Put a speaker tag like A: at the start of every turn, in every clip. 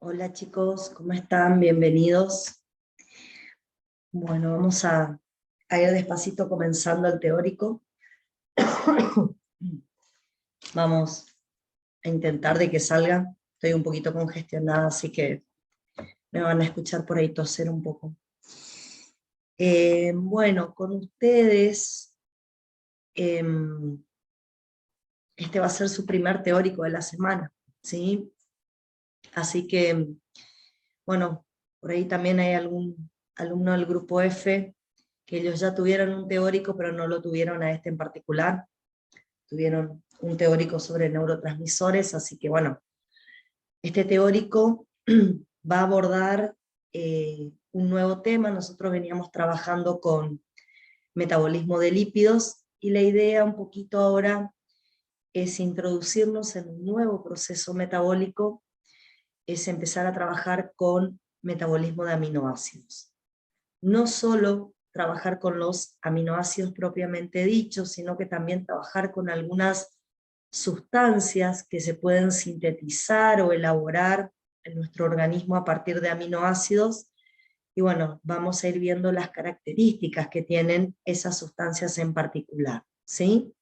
A: Hola chicos, ¿cómo están? Bienvenidos. Bueno, vamos a ir despacito comenzando el teórico. Vamos a intentar de que salga. Estoy un poquito congestionada, así que Me van a escuchar por ahí toser un poco. Bueno, con ustedes, este va a ser su primer teórico de la semana, ¿sí? Así que, bueno, por ahí también hay algún alumno del grupo F que ellos ya tuvieron un teórico, pero no lo tuvieron a este en particular. Tuvieron un teórico sobre neurotransmisores, así que bueno, este teórico va a abordar un nuevo tema. Nosotros veníamos trabajando con metabolismo de lípidos, y la idea un poquito ahora es introducirnos en un nuevo proceso metabólico, es empezar a trabajar con metabolismo de aminoácidos. No solo trabajar con los aminoácidos propiamente dichos, sino que también trabajar con algunas sustancias que se pueden sintetizar o elaborar en nuestro organismo a partir de aminoácidos. Y bueno, vamos a ir viendo las características que tienen esas sustancias en particular, ¿sí?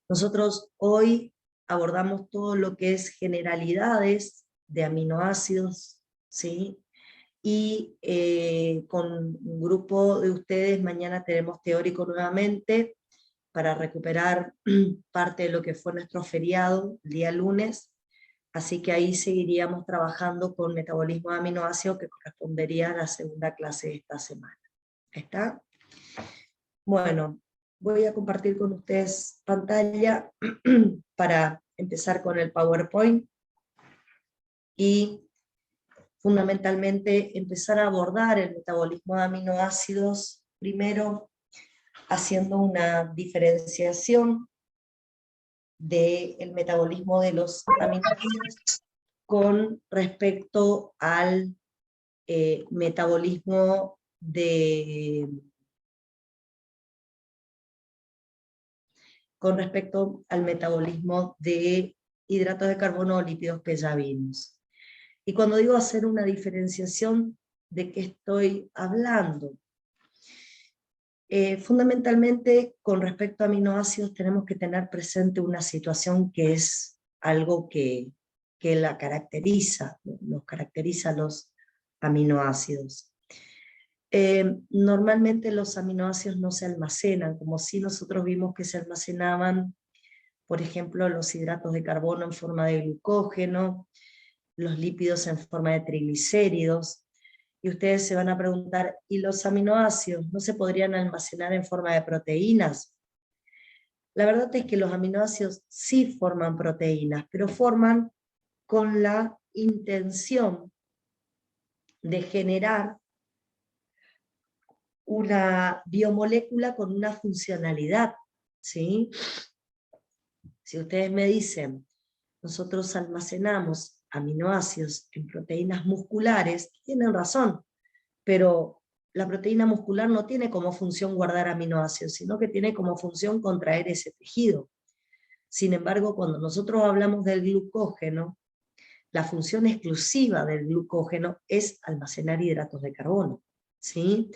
A: Nosotros hoy abordamos todo lo que es generalidades de aminoácidos, ¿sí? Y con un grupo de ustedes mañana tenemos teórico nuevamente para recuperar parte de lo que fue nuestro feriado el día lunes, así que ahí seguiríamos trabajando con metabolismo de aminoácidos, que correspondería a la segunda clase de esta semana. ¿Está? Bueno, voy a compartir con ustedes pantalla para empezar con el PowerPoint y fundamentalmente empezar a abordar el metabolismo de aminoácidos, primero haciendo una diferenciación del metabolismo de los aminoácidos con respecto al metabolismo de hidratos de carbono o lípidos pellavinos. Y cuando digo hacer una diferenciación, ¿de qué estoy hablando? Fundamentalmente, con respecto a aminoácidos, tenemos que tener presente una situación que es algo que la caracteriza, nos caracteriza a los aminoácidos. Normalmente los aminoácidos no se almacenan, como si nosotros vimos que se almacenaban, por ejemplo, los hidratos de carbono en forma de glucógeno, los lípidos en forma de triglicéridos, y ustedes se van a preguntar, ¿y los aminoácidos no se podrían almacenar en forma de proteínas? La verdad es que los aminoácidos sí forman proteínas, pero forman con la intención de generar una biomolécula con una funcionalidad, ¿sí? Si ustedes me dicen, nosotros almacenamos aminoácidos en proteínas musculares, tienen razón, pero la proteína muscular no tiene como función guardar aminoácidos, sino que tiene como función contraer ese tejido. Sin embargo, cuando nosotros hablamos del glucógeno, la función exclusiva del glucógeno es almacenar hidratos de carbono, ¿sí?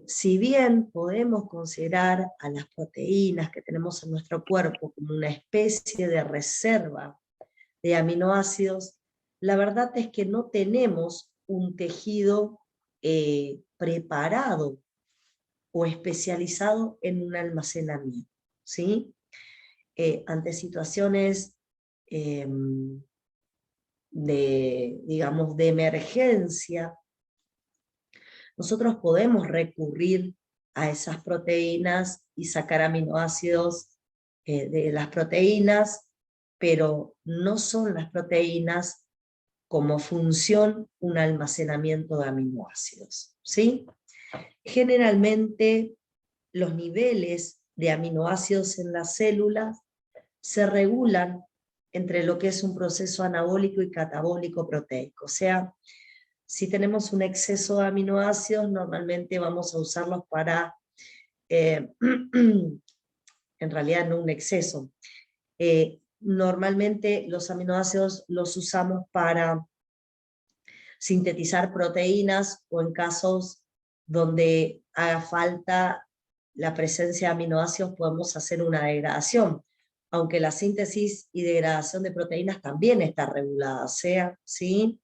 A: Si bien podemos considerar a las proteínas que tenemos en nuestro cuerpo como una especie de reserva de aminoácidos, la verdad es que no tenemos un tejido preparado o especializado en un almacenamiento, ¿sí? Ante situaciones digamos, de emergencia, nosotros podemos recurrir a esas proteínas y sacar aminoácidos de las proteínas, pero no son las proteínas como función un almacenamiento de aminoácidos, ¿sí? Generalmente los niveles de aminoácidos en las células se regulan entre lo que es un proceso anabólico y catabólico proteico, o sea, si tenemos un exceso de aminoácidos, normalmente vamos a usarlos para, en realidad no un exceso, normalmente los aminoácidos los usamos para sintetizar proteínas o en casos donde haga falta la presencia de aminoácidos podemos hacer una degradación, aunque la síntesis y degradación de proteínas también está regulada, o sea, ¿sí?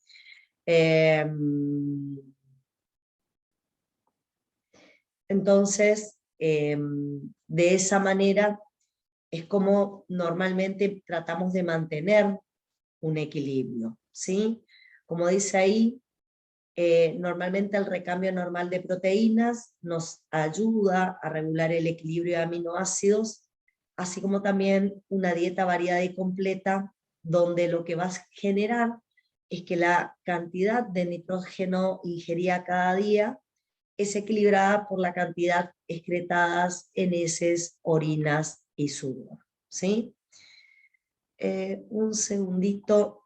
A: Entonces, de esa manera es como normalmente tratamos de mantener un equilibrio, ¿sí? Como dice ahí, normalmente el recambio normal de proteínas nos ayuda a regular el equilibrio de aminoácidos, así como también una dieta variada y completa, donde lo que va a generar es que la cantidad de nitrógeno ingerida cada día es equilibrada por la cantidad excretadas en heces, orinas y sudor, ¿sí? Un segundito.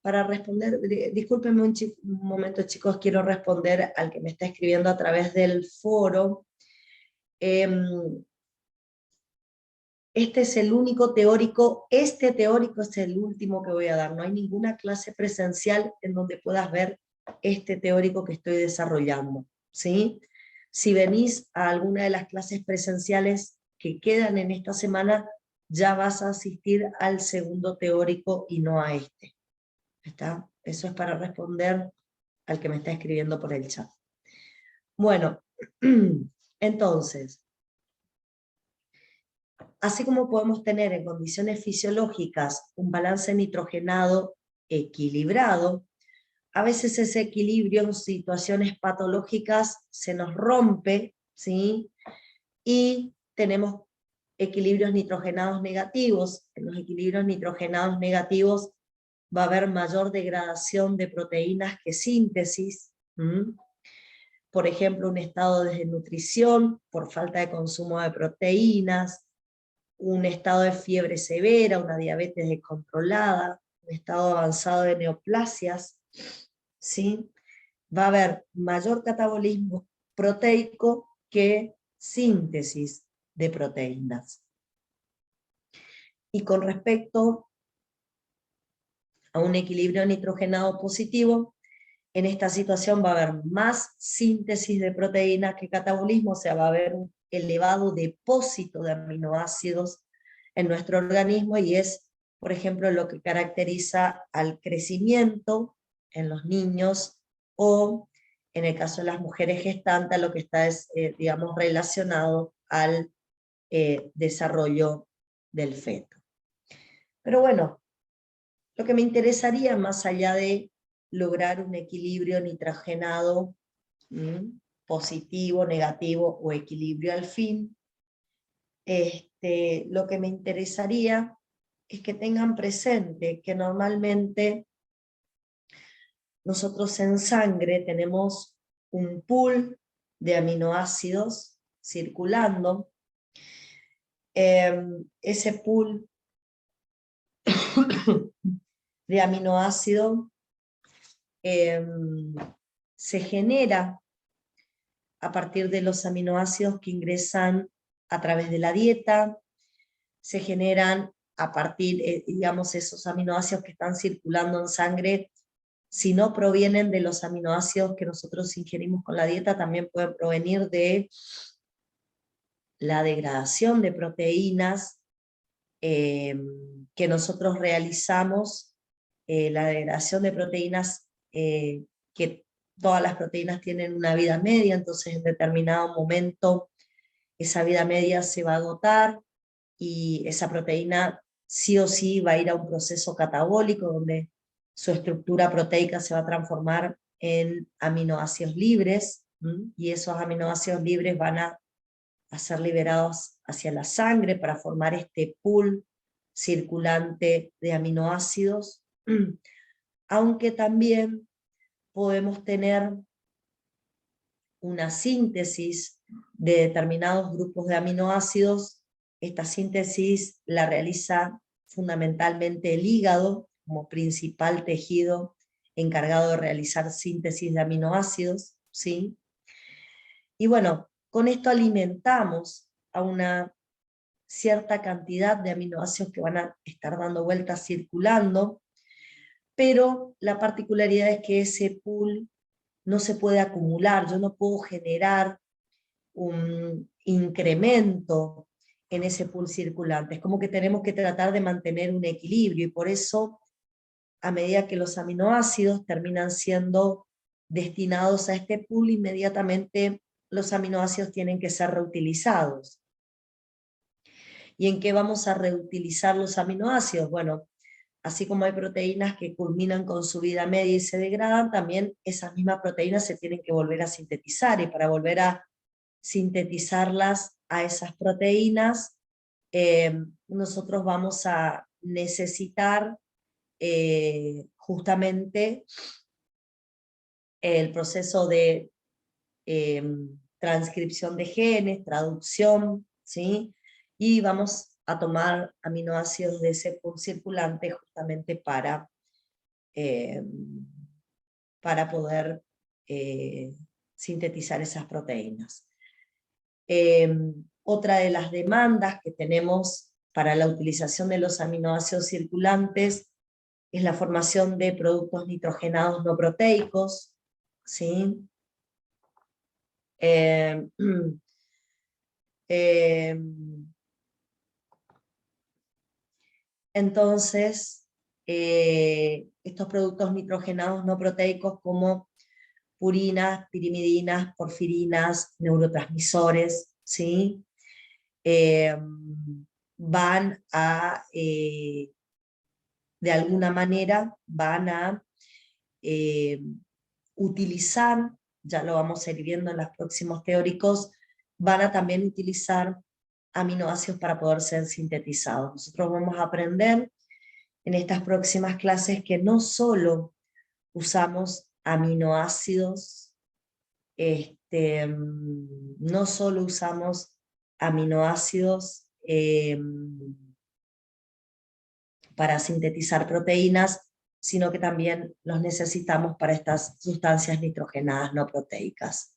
A: Para responder, discúlpenme un momento, chicos, quiero responder al que me está escribiendo a través del foro. Este es el único teórico, este teórico es el último que voy a dar, no hay ninguna clase presencial en donde puedas ver este teórico que estoy desarrollando, ¿sí? Si venís a alguna de las clases presenciales que quedan en esta semana, ya vas a asistir al segundo teórico y no a este. ¿Está? Eso es para responder al que me está escribiendo por el chat. Bueno, entonces, así como podemos tener en condiciones fisiológicas un balance nitrogenado equilibrado, a veces ese equilibrio en situaciones patológicas se nos rompe, ¿sí? Y tenemos equilibrios nitrogenados negativos. En los equilibrios nitrogenados negativos va a haber mayor degradación de proteínas que síntesis. Por ejemplo, un estado de desnutrición por falta de consumo de proteínas, un estado de fiebre severa, una diabetes descontrolada, un estado avanzado de neoplasias, ¿sí? Va a haber mayor catabolismo proteico que síntesis de proteínas. Y con respecto a un equilibrio nitrogenado positivo, en esta situación va a haber más síntesis de proteínas que catabolismo, o sea, va a haber un elevado depósito de aminoácidos en nuestro organismo, y es, por ejemplo, lo que caracteriza al crecimiento en los niños, o en el caso de las mujeres gestantes, lo que está es, digamos, relacionado al desarrollo del feto. Pero bueno, lo que me interesaría, más allá de lograr un equilibrio nitrogenado positivo, negativo o equilibrio al fin, lo que me interesaría es que tengan presente que normalmente nosotros en sangre tenemos un pool de aminoácidos circulando. Ese pool de aminoácidos se genera a partir de los aminoácidos que ingresan a través de la dieta, se generan a partir, digamos, esos aminoácidos que están circulando en sangre, si no provienen de los aminoácidos que nosotros ingerimos con la dieta, también pueden provenir de la degradación de proteínas que nosotros realizamos, la degradación de proteínas, que todas las proteínas tienen una vida media, entonces en determinado momento esa vida media se va a agotar y esa proteína sí o sí va a ir a un proceso catabólico donde su estructura proteica se va a transformar en aminoácidos libres, y esos aminoácidos libres van a ser liberados hacia la sangre para formar este pool circulante de aminoácidos, aunque también podemos tener una síntesis de determinados grupos de aminoácidos. Esta síntesis la realiza fundamentalmente el hígado como principal tejido encargado de realizar síntesis de aminoácidos, ¿sí? Y bueno, con esto alimentamos a una cierta cantidad de aminoácidos que van a estar dando vueltas circulando, pero la particularidad es que ese pool no se puede acumular, yo no puedo generar un incremento en ese pool circulante. Es como que tenemos que tratar de mantener un equilibrio, y por eso, a medida que los aminoácidos terminan siendo destinados a este pool, inmediatamente los aminoácidos tienen que ser reutilizados. ¿Y en qué vamos a reutilizar los aminoácidos? Bueno, así como hay proteínas que culminan con su vida media y se degradan, también esas mismas proteínas se tienen que volver a sintetizar, y para volver a sintetizarlas a esas proteínas, nosotros vamos a necesitar justamente el proceso de transcripción de genes, traducción, ¿sí? Y vamos a tomar aminoácidos de ese pool circulante justamente para poder sintetizar esas proteínas. Otra de las demandas que tenemos para la utilización de los aminoácidos circulantes es la formación de productos nitrogenados no proteicos, ¿sí? Entonces, estos productos nitrogenados no proteicos como purinas, pirimidinas, porfirinas, neurotransmisores, ¿sí? Van a, de alguna manera, van a utilizar, ya lo vamos a ir viendo en los próximos teóricos, van a también utilizar aminoácidos para poder ser sintetizados. Nosotros vamos a aprender en estas próximas clases que no solo usamos aminoácidos, no solo usamos aminoácidos para sintetizar proteínas, sino que también los necesitamos para estas sustancias nitrogenadas no proteicas.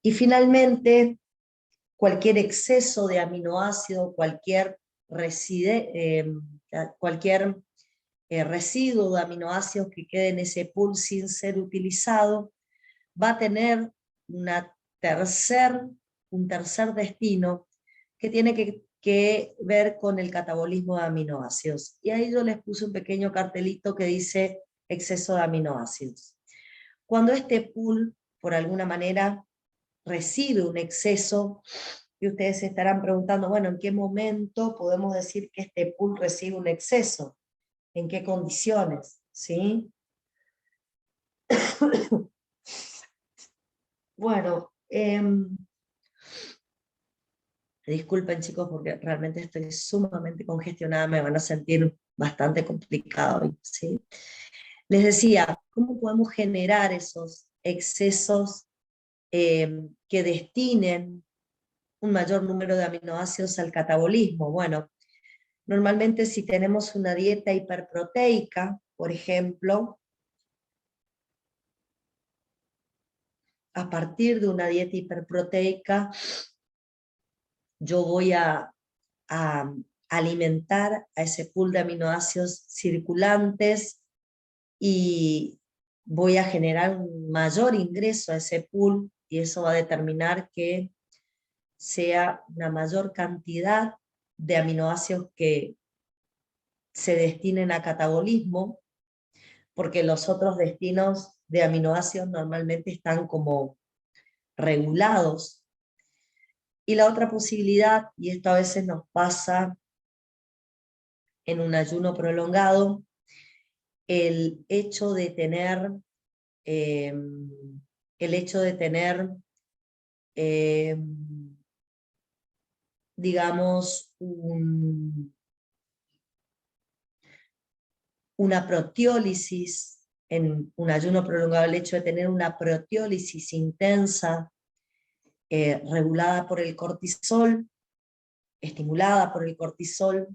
A: Y finalmente, cualquier exceso de aminoácido, cualquier residuo de aminoácidos que quede en ese pool sin ser utilizado, va a tener un tercer destino que tiene que ver con el catabolismo de aminoácidos. Y ahí yo les puse un pequeño cartelito que dice exceso de aminoácidos. Cuando este pool, por alguna manera, recibe un exceso, y ustedes se estarán preguntando, bueno, ¿en qué momento podemos decir que este pool recibe un exceso? ¿En qué condiciones? ¿Sí? Bueno, disculpen chicos porque realmente estoy sumamente congestionada, me van a sentir bastante complicado, ¿sí? Les decía, ¿cómo podemos generar esos excesos que destinen un mayor número de aminoácidos al catabolismo? Bueno, normalmente si tenemos una dieta hiperproteica, por ejemplo, a partir de una dieta hiperproteica, yo voy a alimentar a ese pool de aminoácidos circulantes y voy a generar un mayor ingreso a ese pool, y eso va a determinar que sea una mayor cantidad de aminoácidos que se destinen a catabolismo, porque los otros destinos de aminoácidos normalmente están como regulados. Y la otra posibilidad, y esto a veces nos pasa en un ayuno prolongado, el hecho de tener, digamos, una proteólisis, en un ayuno prolongado, el hecho de tener una proteólisis intensa, regulada por el cortisol, estimulada por el cortisol,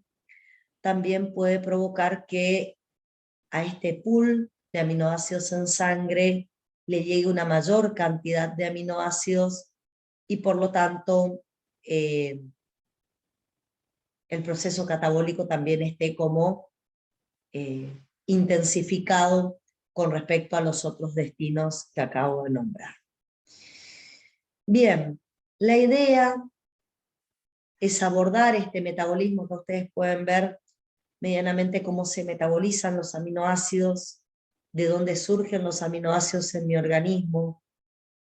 A: también puede provocar que a este pool de aminoácidos en sangre le llegue una mayor cantidad de aminoácidos, y por lo tanto el proceso catabólico también esté como intensificado con respecto a los otros destinos que acabo de nombrar. Bien, la idea es abordar este metabolismo que ustedes pueden ver medianamente cómo se metabolizan los aminoácidos, de dónde surgen los aminoácidos en mi organismo,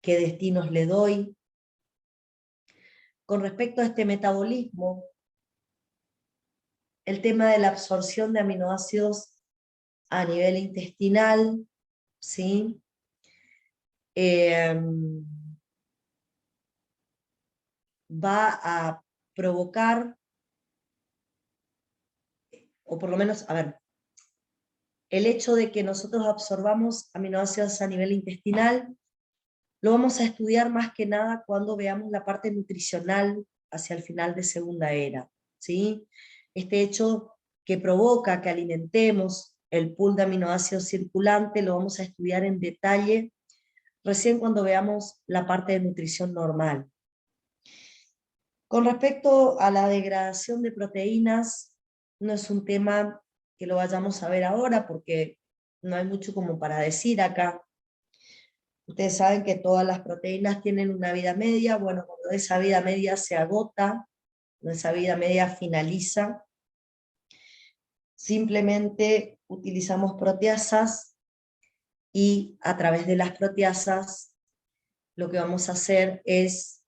A: qué destinos le doy. Con respecto a este metabolismo, el tema de la absorción de aminoácidos a nivel intestinal, ¿sí? Va a provocar, o por lo menos, a ver, el hecho de que nosotros absorbamos aminoácidos a nivel intestinal, lo vamos a estudiar más que nada cuando veamos la parte nutricional hacia el final de segunda era, ¿sí? Este hecho que provoca que alimentemos el pool de aminoácidos circulante lo vamos a estudiar en detalle recién cuando veamos la parte de nutrición normal. Con respecto a la degradación de proteínas, no es un tema que lo vayamos a ver ahora porque no hay mucho como para decir acá. Ustedes saben que todas las proteínas tienen una vida media. Bueno, cuando esa vida media se agota, cuando esa vida media finaliza, simplemente utilizamos proteasas y a través de las proteasas lo que vamos a hacer es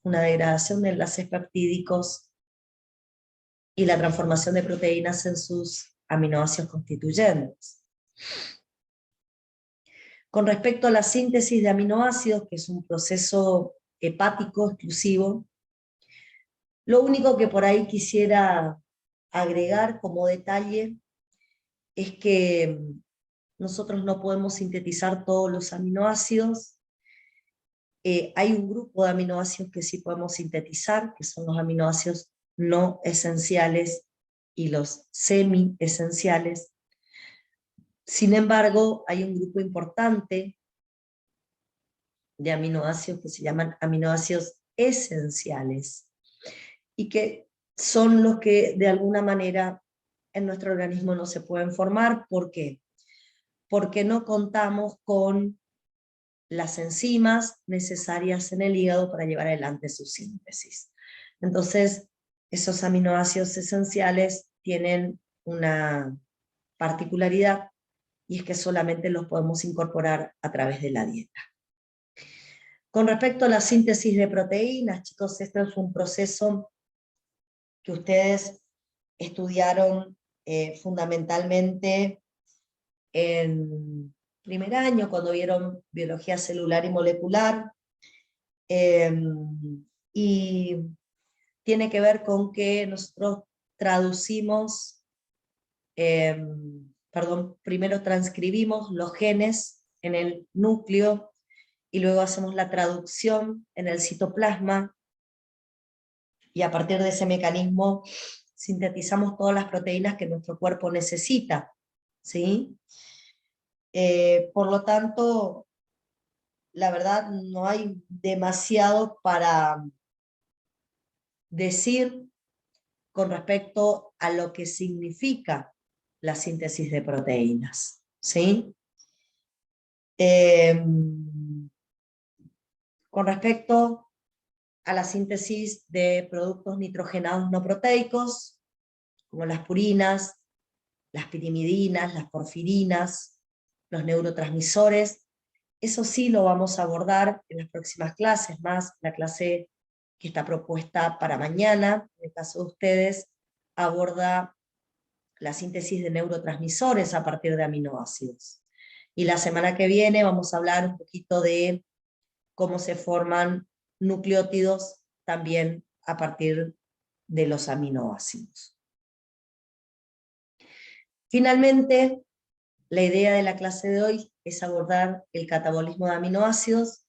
A: una degradación de enlaces peptídicos y la transformación de proteínas en sus aminoácidos constituyentes. Con respecto a la síntesis de aminoácidos, que es un proceso hepático exclusivo, lo único que por ahí quisiera agregar como detalle es que nosotros no podemos sintetizar todos los aminoácidos. Hay un grupo de aminoácidos que sí podemos sintetizar, que son los aminoácidos no esenciales y los semi-esenciales. Sin embargo, hay un grupo importante de aminoácidos que se llaman aminoácidos esenciales, y que son los que de alguna manera en nuestro organismo no se pueden formar. ¿Por qué? Porque no contamos con las enzimas necesarias en el hígado para llevar adelante su síntesis. Entonces, esos aminoácidos esenciales tienen una particularidad, y es que solamente los podemos incorporar a través de la dieta. Con respecto a la síntesis de proteínas, chicos, este es un proceso que ustedes estudiaron fundamentalmente en primer año, cuando vieron biología celular y molecular, y tiene que ver con que nosotros traducimos, primero transcribimos los genes en el núcleo, y luego hacemos la traducción en el citoplasma, y a partir de ese mecanismo sintetizamos todas las proteínas que nuestro cuerpo necesita, ¿sí? Por lo tanto, la verdad no hay demasiado para decir con respecto a lo que significa la síntesis de proteínas, ¿sí? Con respecto a la síntesis de productos nitrogenados no proteicos, como las purinas, las pirimidinas, las porfirinas, los neurotransmisores, eso sí lo vamos a abordar en las próximas clases, más la clase que está propuesta para mañana, en el caso de ustedes, aborda la síntesis de neurotransmisores a partir de aminoácidos. Y la semana que viene vamos a hablar un poquito de cómo se forman nucleótidos también a partir de los aminoácidos. Finalmente, la idea de la clase de hoy es abordar el catabolismo de aminoácidos.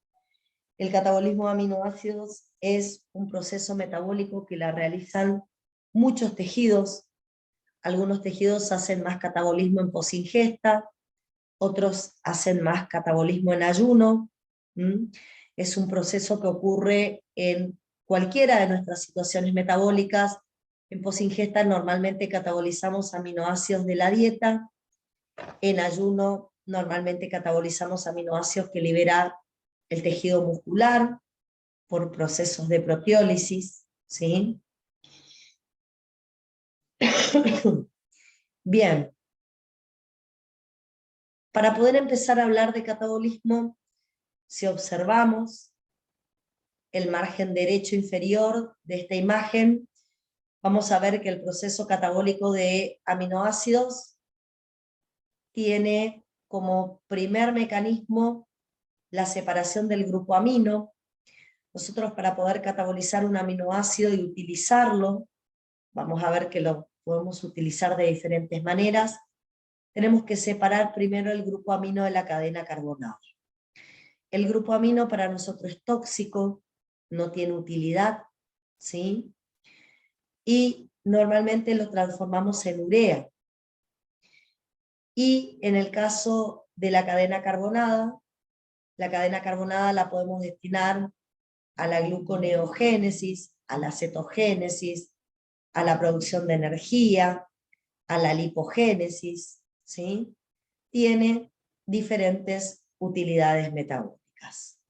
A: El catabolismo de aminoácidos es un proceso metabólico que la realizan muchos tejidos. Algunos tejidos hacen más catabolismo en posingesta, otros hacen más catabolismo en ayuno. Es un proceso que ocurre en cualquiera de nuestras situaciones metabólicas. En posingesta normalmente catabolizamos aminoácidos de la dieta, en ayuno normalmente catabolizamos aminoácidos que libera el tejido muscular por procesos de proteólisis, ¿sí? Bien, para poder empezar a hablar de catabolismo, si observamos el margen derecho inferior de esta imagen, vamos a ver que el proceso catabólico de aminoácidos tiene como primer mecanismo la separación del grupo amino. Nosotros, para poder catabolizar un aminoácido y utilizarlo, vamos a ver que lo podemos utilizar de diferentes maneras, tenemos que separar primero el grupo amino de la cadena carbonada. El grupo amino para nosotros es tóxico, no tiene utilidad, ¿sí? Y normalmente lo transformamos en urea. Y en el caso de la cadena carbonada la podemos destinar a la gluconeogénesis, a la cetogénesis, a la producción de energía, a la lipogénesis, ¿sí? Tiene diferentes utilidades metabólicas.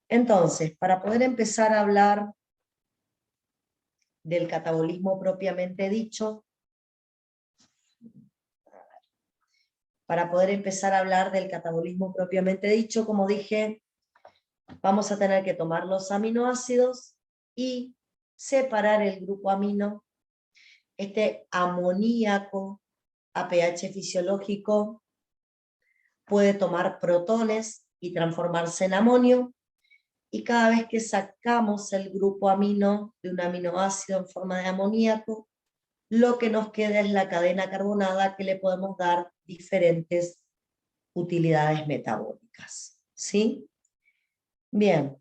A: Entonces, para poder empezar a hablar del catabolismo propiamente dicho, como dije, vamos a tener que tomar los aminoácidos y separar el grupo amino, este amoníaco a pH fisiológico puede tomar protones y transformarse en amonio, y cada vez que sacamos el grupo amino de un aminoácido en forma de amoníaco, lo que nos queda es la cadena carbonada, que le podemos dar diferentes utilidades metabólicas, ¿sí? Bien,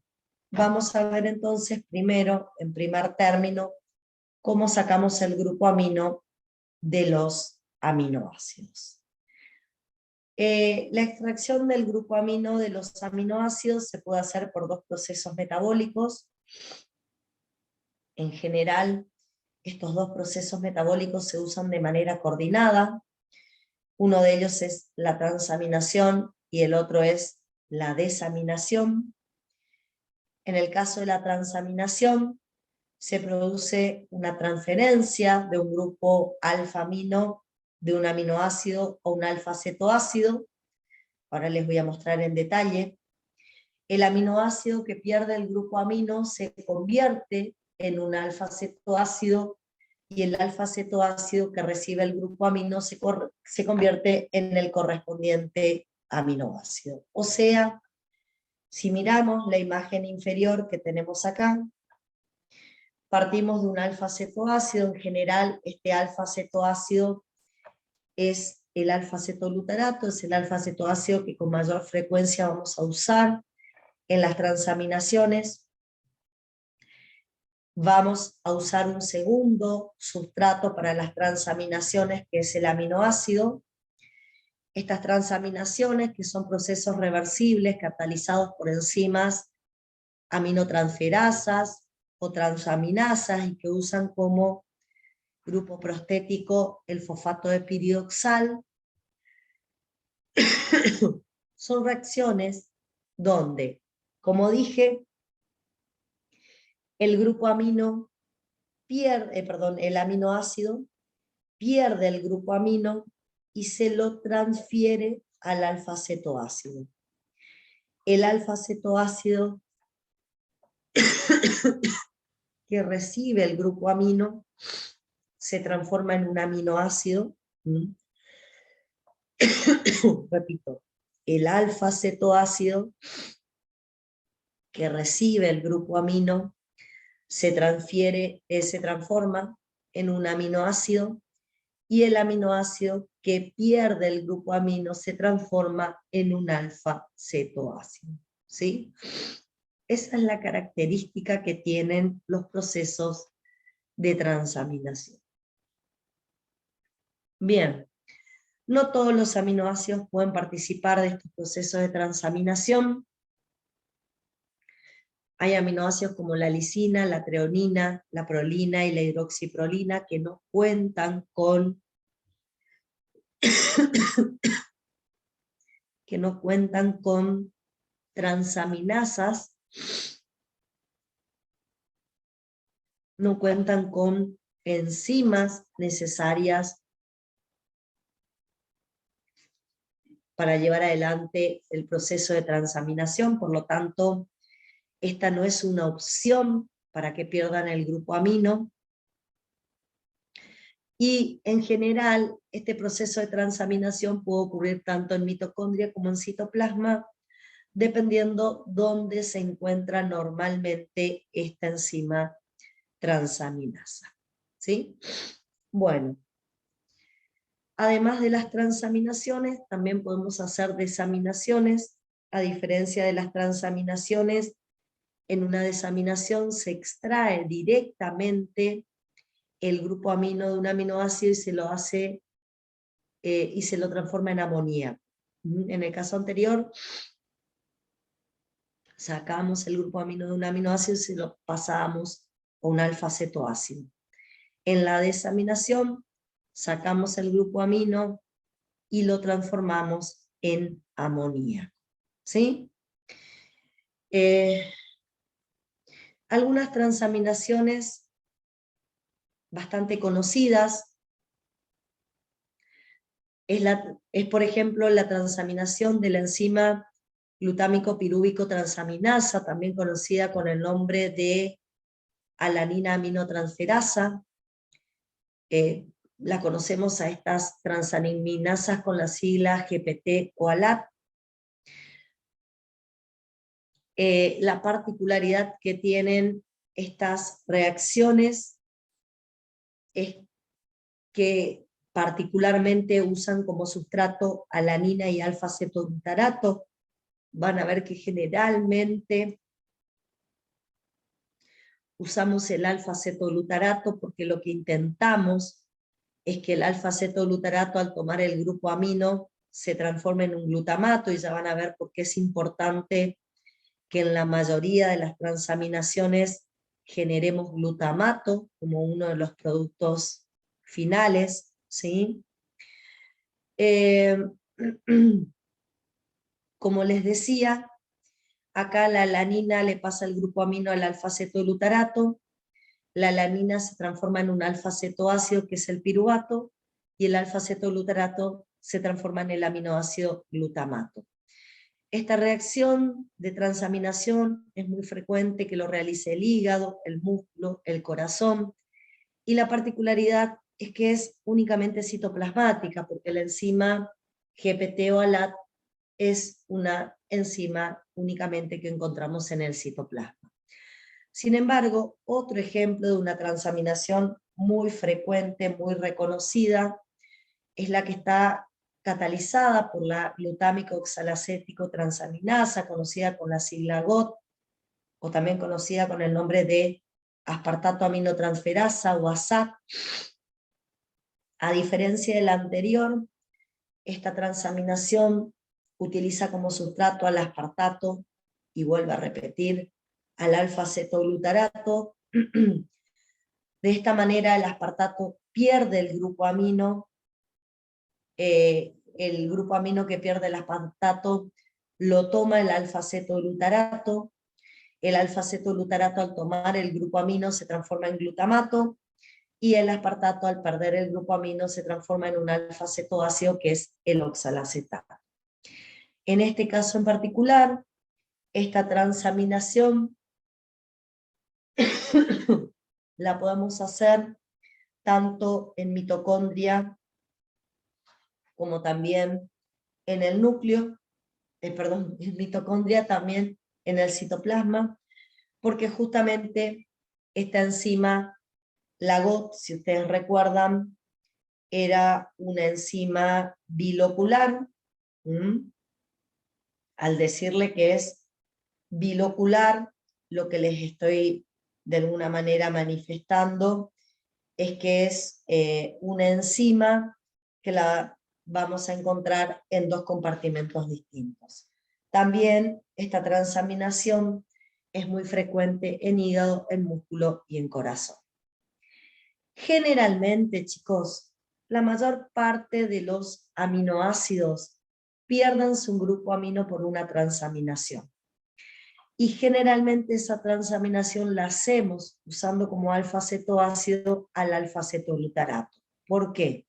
A: vamos a ver entonces primero, en primer término, cómo sacamos el grupo amino de los aminoácidos. La extracción del grupo amino de los aminoácidos se puede hacer por dos procesos metabólicos. En general, estos dos procesos metabólicos se usan de manera coordinada. Uno de ellos es la transaminación y el otro es la desaminación. En el caso de la transaminación, se produce una transferencia de un grupo alfa-amino de un aminoácido o un alfa-cetoácido. Ahora les voy a mostrar en detalle. El aminoácido que pierde el grupo amino se convierte en un alfa-cetoácido, y el alfa-cetoácido que recibe el grupo amino se convierte en el correspondiente aminoácido. O sea, si miramos la imagen inferior que tenemos acá, partimos de un alfa-cetoácido. En general, este alfa-cetoácido es el alfa-cetoluterato, es el alfa-cetoácido que con mayor frecuencia vamos a usar en las transaminaciones. Vamos a usar un segundo sustrato para las transaminaciones, que es el aminoácido. Estas transaminaciones, que son procesos reversibles catalizados por enzimas aminotransferasas o transaminasas, y que usan como grupo prostético el fosfato de piridoxal, son reacciones donde, como dije, el grupo amino el aminoácido pierde el grupo amino y se lo transfiere al alfa-cetoácido. El alfa-cetoácido que recibe el grupo amino se transforma en un aminoácido. Repito, el alfa-cetoácido que recibe el grupo amino se transforma en un aminoácido, y el aminoácido que pierde el grupo amino se transforma en un alfa-cetoácido, ¿sí? Esa es la característica que tienen los procesos de transaminación. Bien, no todos los aminoácidos pueden participar de estos procesos de transaminación. Hay aminoácidos como la lisina, la treonina, la prolina y la hidroxiprolina que no cuentan con transaminasas no cuentan con enzimas necesarias para llevar adelante el proceso de transaminación, por lo tanto, esta no es una opción para que pierdan el grupo amino, y en general este proceso de transaminación puede ocurrir tanto en mitocondria como en citoplasma, dependiendo dónde se encuentra normalmente esta enzima transaminasa. ¿Sí? Bueno, además de las transaminaciones, también podemos hacer desaminaciones. A diferencia de las transaminaciones, en una desaminación se extrae directamente el grupo amino de un aminoácido y se lo hace y se lo transforma en amoníaco. En el caso anterior, sacamos el grupo amino de un aminoácido y se lo pasábamos a un alfa-cetoácido. En la desaminación, sacamos el grupo amino y lo transformamos en amoníaco. ¿Sí? Algunas transaminaciones bastante conocidas es, por ejemplo, la transaminación de la enzima glutámico pirúvico transaminasa, también conocida con el nombre de alanina aminotransferasa. La conocemos a estas transaminasas con las siglas GPT o ALAT. La particularidad que tienen estas reacciones es que particularmente usan como sustrato alanina y alfa-cetoglutarato. Van a ver que generalmente usamos el alfa-cetoglutarato porque lo que intentamos es que el alfa-cetoglutarato, al tomar el grupo amino, se transforme en un glutamato, y ya van a ver por qué es importante que en la mayoría de las transaminaciones generemos glutamato como uno de los productos finales, ¿sí? Como les decía, acá la alanina le pasa el grupo amino al alfa-cetoglutarato, la alanina se transforma en un alfa-cetoácido, que es el piruvato, y el alfa-cetoglutarato se transforma en el aminoácido glutamato. Esta reacción de transaminación es muy frecuente que lo realice el hígado, el músculo, el corazón, y la particularidad es que es únicamente citoplasmática, porque la enzima GPT o ALAT es una enzima únicamente que encontramos en el citoplasma. Sin embargo, otro ejemplo de una transaminación muy frecuente, muy reconocida, es la que está catalizada por la glutámico oxalacético transaminasa, conocida con la sigla GOT, o también conocida con el nombre de aspartato aminotransferasa o ASAT. A diferencia de la anterior, esta transaminación utiliza como sustrato al aspartato, y vuelve a repetir, al alfa-cetoglutarato. De esta manera el aspartato pierde el grupo amino, que pierde el aspartato lo toma el alfa-cetoglutarato, el alfa-cetoglutarato al tomar el grupo amino se transforma en glutamato, y el aspartato al perder el grupo amino se transforma en un alfa-cetoácido, que es el oxalacetato. En este caso en particular, esta transaminación la podemos hacer tanto en mitocondria como también en el núcleo, en mitocondria, también en el citoplasma, porque justamente esta enzima, la GOT, si ustedes recuerdan, era una enzima bilocular. Al decirle que es bilocular, lo que les estoy de alguna manera manifestando es que es una enzima que la vamos a encontrar en dos compartimentos distintos. También esta transaminación es muy frecuente en hígado, en músculo y en corazón. Generalmente, chicos, la mayor parte de los aminoácidos pierden su grupo amino por una transaminación. y generalmente esa transaminación la hacemos usando como alfa-cetoácido al alfa-cetoglutarato. ¿Por qué?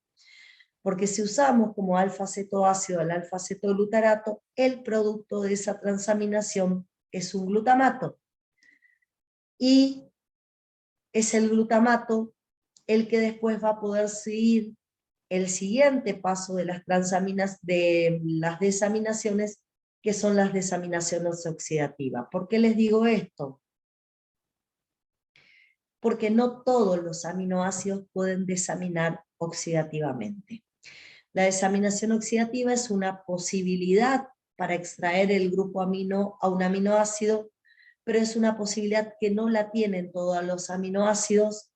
A: Porque si usamos como alfa-cetoácido al alfa-cetoglutarato, el producto de esa transaminación es un glutamato. Y es el glutamato el que después va a poder seguir el siguiente paso de las desaminaciones, que son las desaminaciones oxidativas. ¿Por qué les digo esto? Porque no todos los aminoácidos pueden desaminar oxidativamente. La desaminación oxidativa es una posibilidad para extraer el grupo amino a un aminoácido, pero es una posibilidad que no la tienen todos los aminoácidos.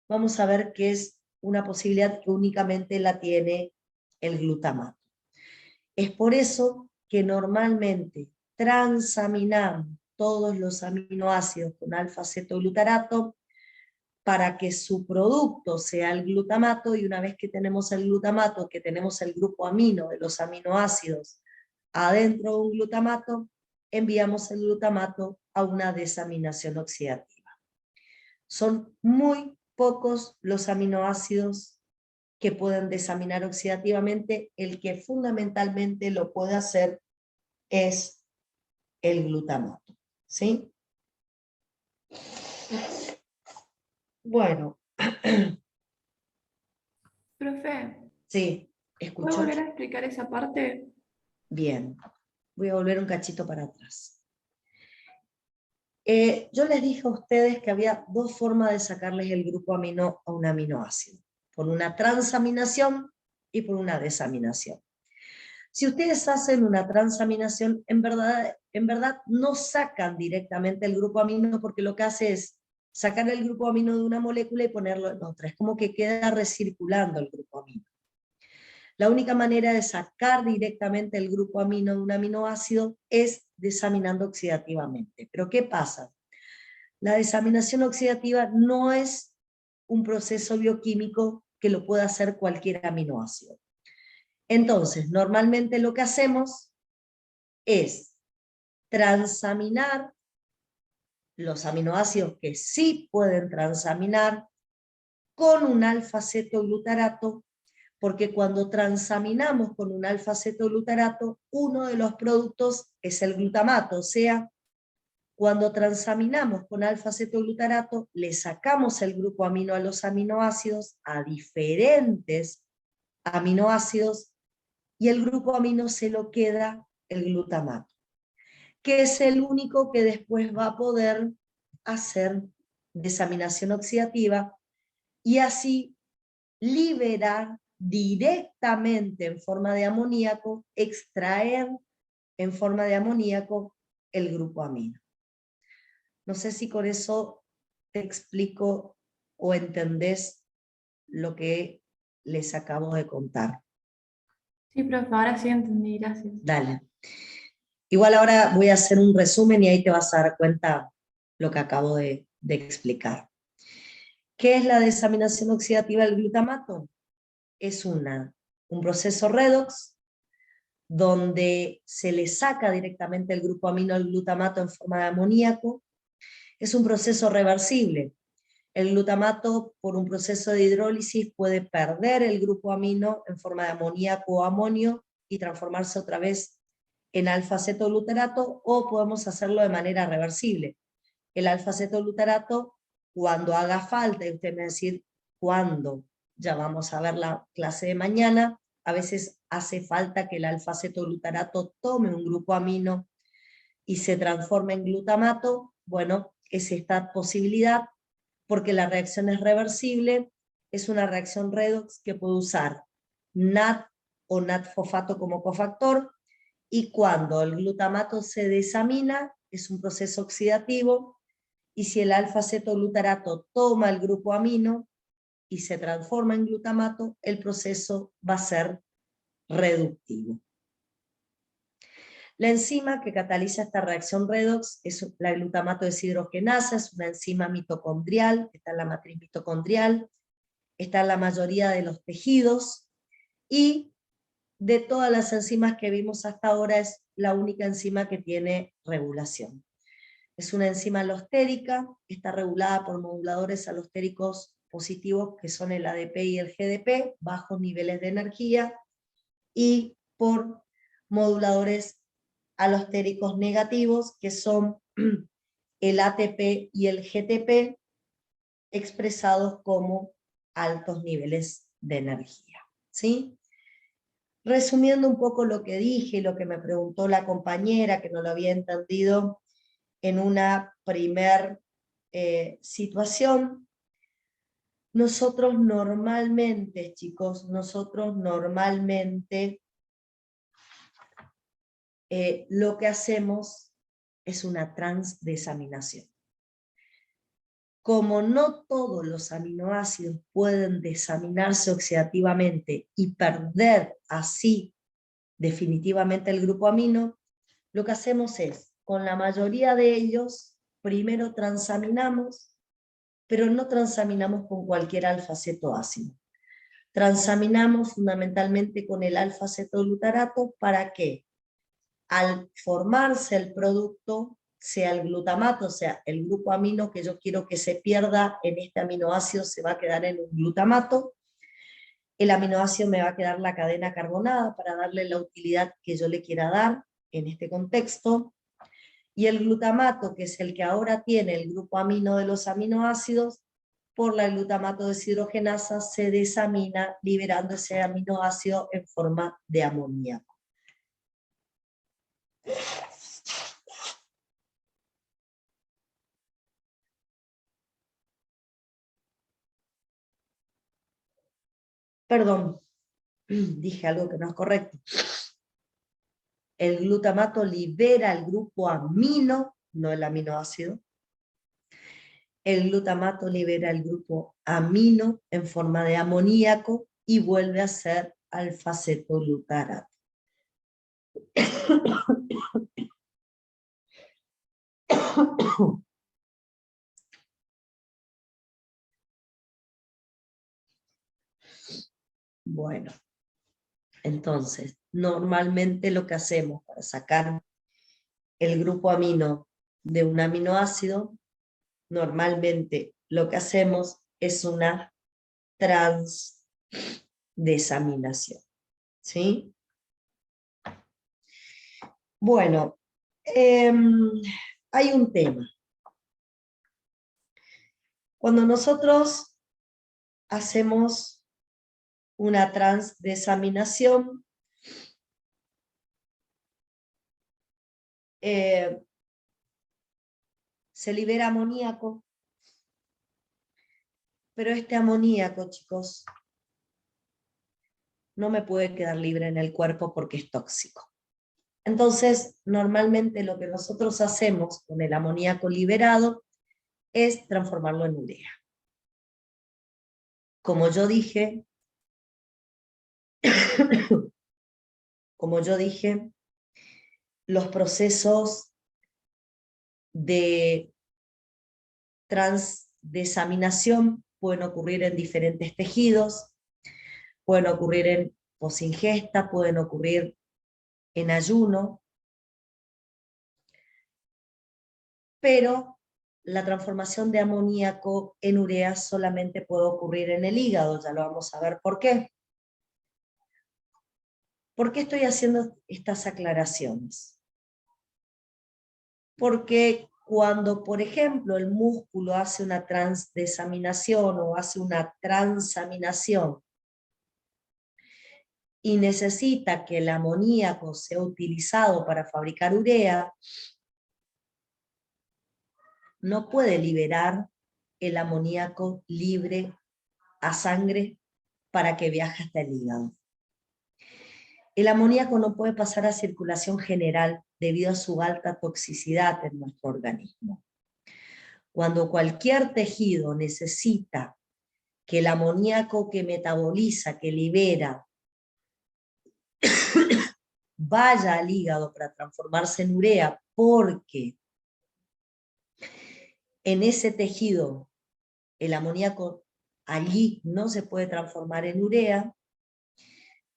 A: Vamos a ver que es una posibilidad que únicamente la tiene el glutamato. Es por eso que normalmente transaminamos todos los aminoácidos con alfa-cetoglutarato para que su producto sea el glutamato, y una vez que tenemos el glutamato, que tenemos el grupo amino de los aminoácidos adentro de un glutamato, enviamos el glutamato a una desaminación oxidativa. Son muy pocos los aminoácidos que pueden desaminar oxidativamente. El que fundamentalmente lo puede hacer es el glutamato, ¿sí? Bueno.
B: Profe,
A: Sí,
B: ¿puedo
A: escucho.
B: volver a explicar esa parte?
A: Bien, voy a volver un cachito para atrás. Yo les dije a ustedes que había dos formas de sacarles el grupo amino a un aminoácido, por una transaminación y por una desaminación. Si ustedes hacen una transaminación, en verdad no sacan directamente el grupo amino, porque lo que hace es sacar el grupo amino de una molécula y ponerlo en otra. Es como que queda recirculando el grupo amino. La única manera de sacar directamente el grupo amino de un aminoácido es desaminando oxidativamente. Pero ¿qué pasa? La desaminación oxidativa no es un proceso bioquímico que lo pueda hacer cualquier aminoácido. Entonces, normalmente lo que hacemos es transaminar los aminoácidos que sí pueden transaminar con un alfa-cetoglutarato, porque cuando transaminamos con un alfa-cetoglutarato, uno de los productos es el glutamato, o sea, cuando transaminamos con alfa-cetoglutarato, le sacamos el grupo amino a los aminoácidos, a diferentes aminoácidos, y el grupo amino se lo queda el glutamato, que es el único que después va a poder hacer desaminación oxidativa y así liberar directamente en forma de amoníaco, extraer en forma de amoníaco el grupo amino. No sé si con eso te explico o entendés lo que les acabo de contar.
B: Sí, profe, ahora sí entendí, gracias.
A: Dale. Igual ahora voy a hacer un resumen y ahí te vas a dar cuenta lo que acabo de explicar. ¿Qué es la desaminación oxidativa del glutamato? Es un proceso redox donde se le saca directamente el grupo amino al glutamato en forma de amoníaco. Es un proceso reversible. El glutamato, por un proceso de hidrólisis, puede perder el grupo amino en forma de amoníaco o amonio y transformarse otra vez en alfa-cetoglutarato, o podemos hacerlo de manera reversible. El alfa-cetoglutarato, cuando haga falta, y usted me va a decir cuándo, ya vamos a ver la clase de mañana, a veces hace falta que el alfa-cetoglutarato tome un grupo amino y se transforme en glutamato. Bueno, es esta posibilidad, porque la reacción es reversible, es una reacción redox que puede usar NAT o NAT-fosfato como cofactor, y cuando el glutamato se desamina, es un proceso oxidativo, y si el alfa-cetoglutarato toma el grupo amino y se transforma en glutamato, el proceso va a ser reductivo. La enzima que cataliza esta reacción redox es la glutamato deshidrogenasa, es una enzima mitocondrial, está en la matriz mitocondrial, está en la mayoría de los tejidos, y de todas las enzimas que vimos hasta ahora es la única enzima que tiene regulación. Es una enzima alostérica, está regulada por moduladores alostéricos positivos que son el ADP y el GDP, bajos niveles de energía, y por moduladores alostéricos negativos que son el ATP y el GTP, expresados como altos niveles de energía. ¿Sí? Resumiendo un poco lo que dije, lo que me preguntó la compañera, que no lo había entendido en una primer situación, nosotros normalmente, chicos, lo que hacemos es una transdesaminación. Como no todos los aminoácidos pueden desaminarse oxidativamente y perder así definitivamente el grupo amino, lo que hacemos es, con la mayoría de ellos, primero transaminamos, pero no transaminamos con cualquier alfa-cetoácido. Transaminamos fundamentalmente con el alfa-cetoglutarato para que al formarse el producto sea el glutamato, o sea, el grupo amino que yo quiero que se pierda en este aminoácido se va a quedar en un glutamato, el aminoácido me va a quedar la cadena carbonada para darle la utilidad que yo le quiera dar en este contexto, y el glutamato, que es el que ahora tiene el grupo amino de los aminoácidos, por la glutamato deshidrogenasa se desamina liberando ese aminoácido en forma de amoníaco. Perdón, dije algo que no es correcto. El glutamato libera el grupo amino, no el aminoácido. El glutamato libera el grupo amino en forma de amoníaco y vuelve a ser alfa-cetoglutarato. Bueno, entonces, normalmente lo que hacemos para sacar el grupo amino de un aminoácido, normalmente lo que hacemos es una transdesaminación. ¿Sí? Bueno, hay un tema. Cuando nosotros hacemos una transdesaminación, se libera amoníaco, pero este amoníaco, chicos, no me puede quedar libre en el cuerpo porque es tóxico. Entonces, normalmente lo que nosotros hacemos con el amoníaco liberado es transformarlo en urea. Como yo dije, los procesos de transdesaminación pueden ocurrir en diferentes tejidos, pueden ocurrir en posingesta, pueden ocurrir en ayuno, pero la transformación de amoníaco en urea solamente puede ocurrir en el hígado, ya lo vamos a ver por qué. ¿Por qué estoy haciendo estas aclaraciones? Porque cuando, por ejemplo, el músculo hace una transdesaminación o hace una transaminación y necesita que el amoníaco sea utilizado para fabricar urea, no puede liberar el amoníaco libre a sangre para que viaje hasta el hígado. El amoníaco no puede pasar a circulación general debido a su alta toxicidad en nuestro organismo. Cuando cualquier tejido necesita que el amoníaco que metaboliza, que libera, vaya al hígado para transformarse en urea, porque en ese tejido el amoníaco allí no se puede transformar en urea,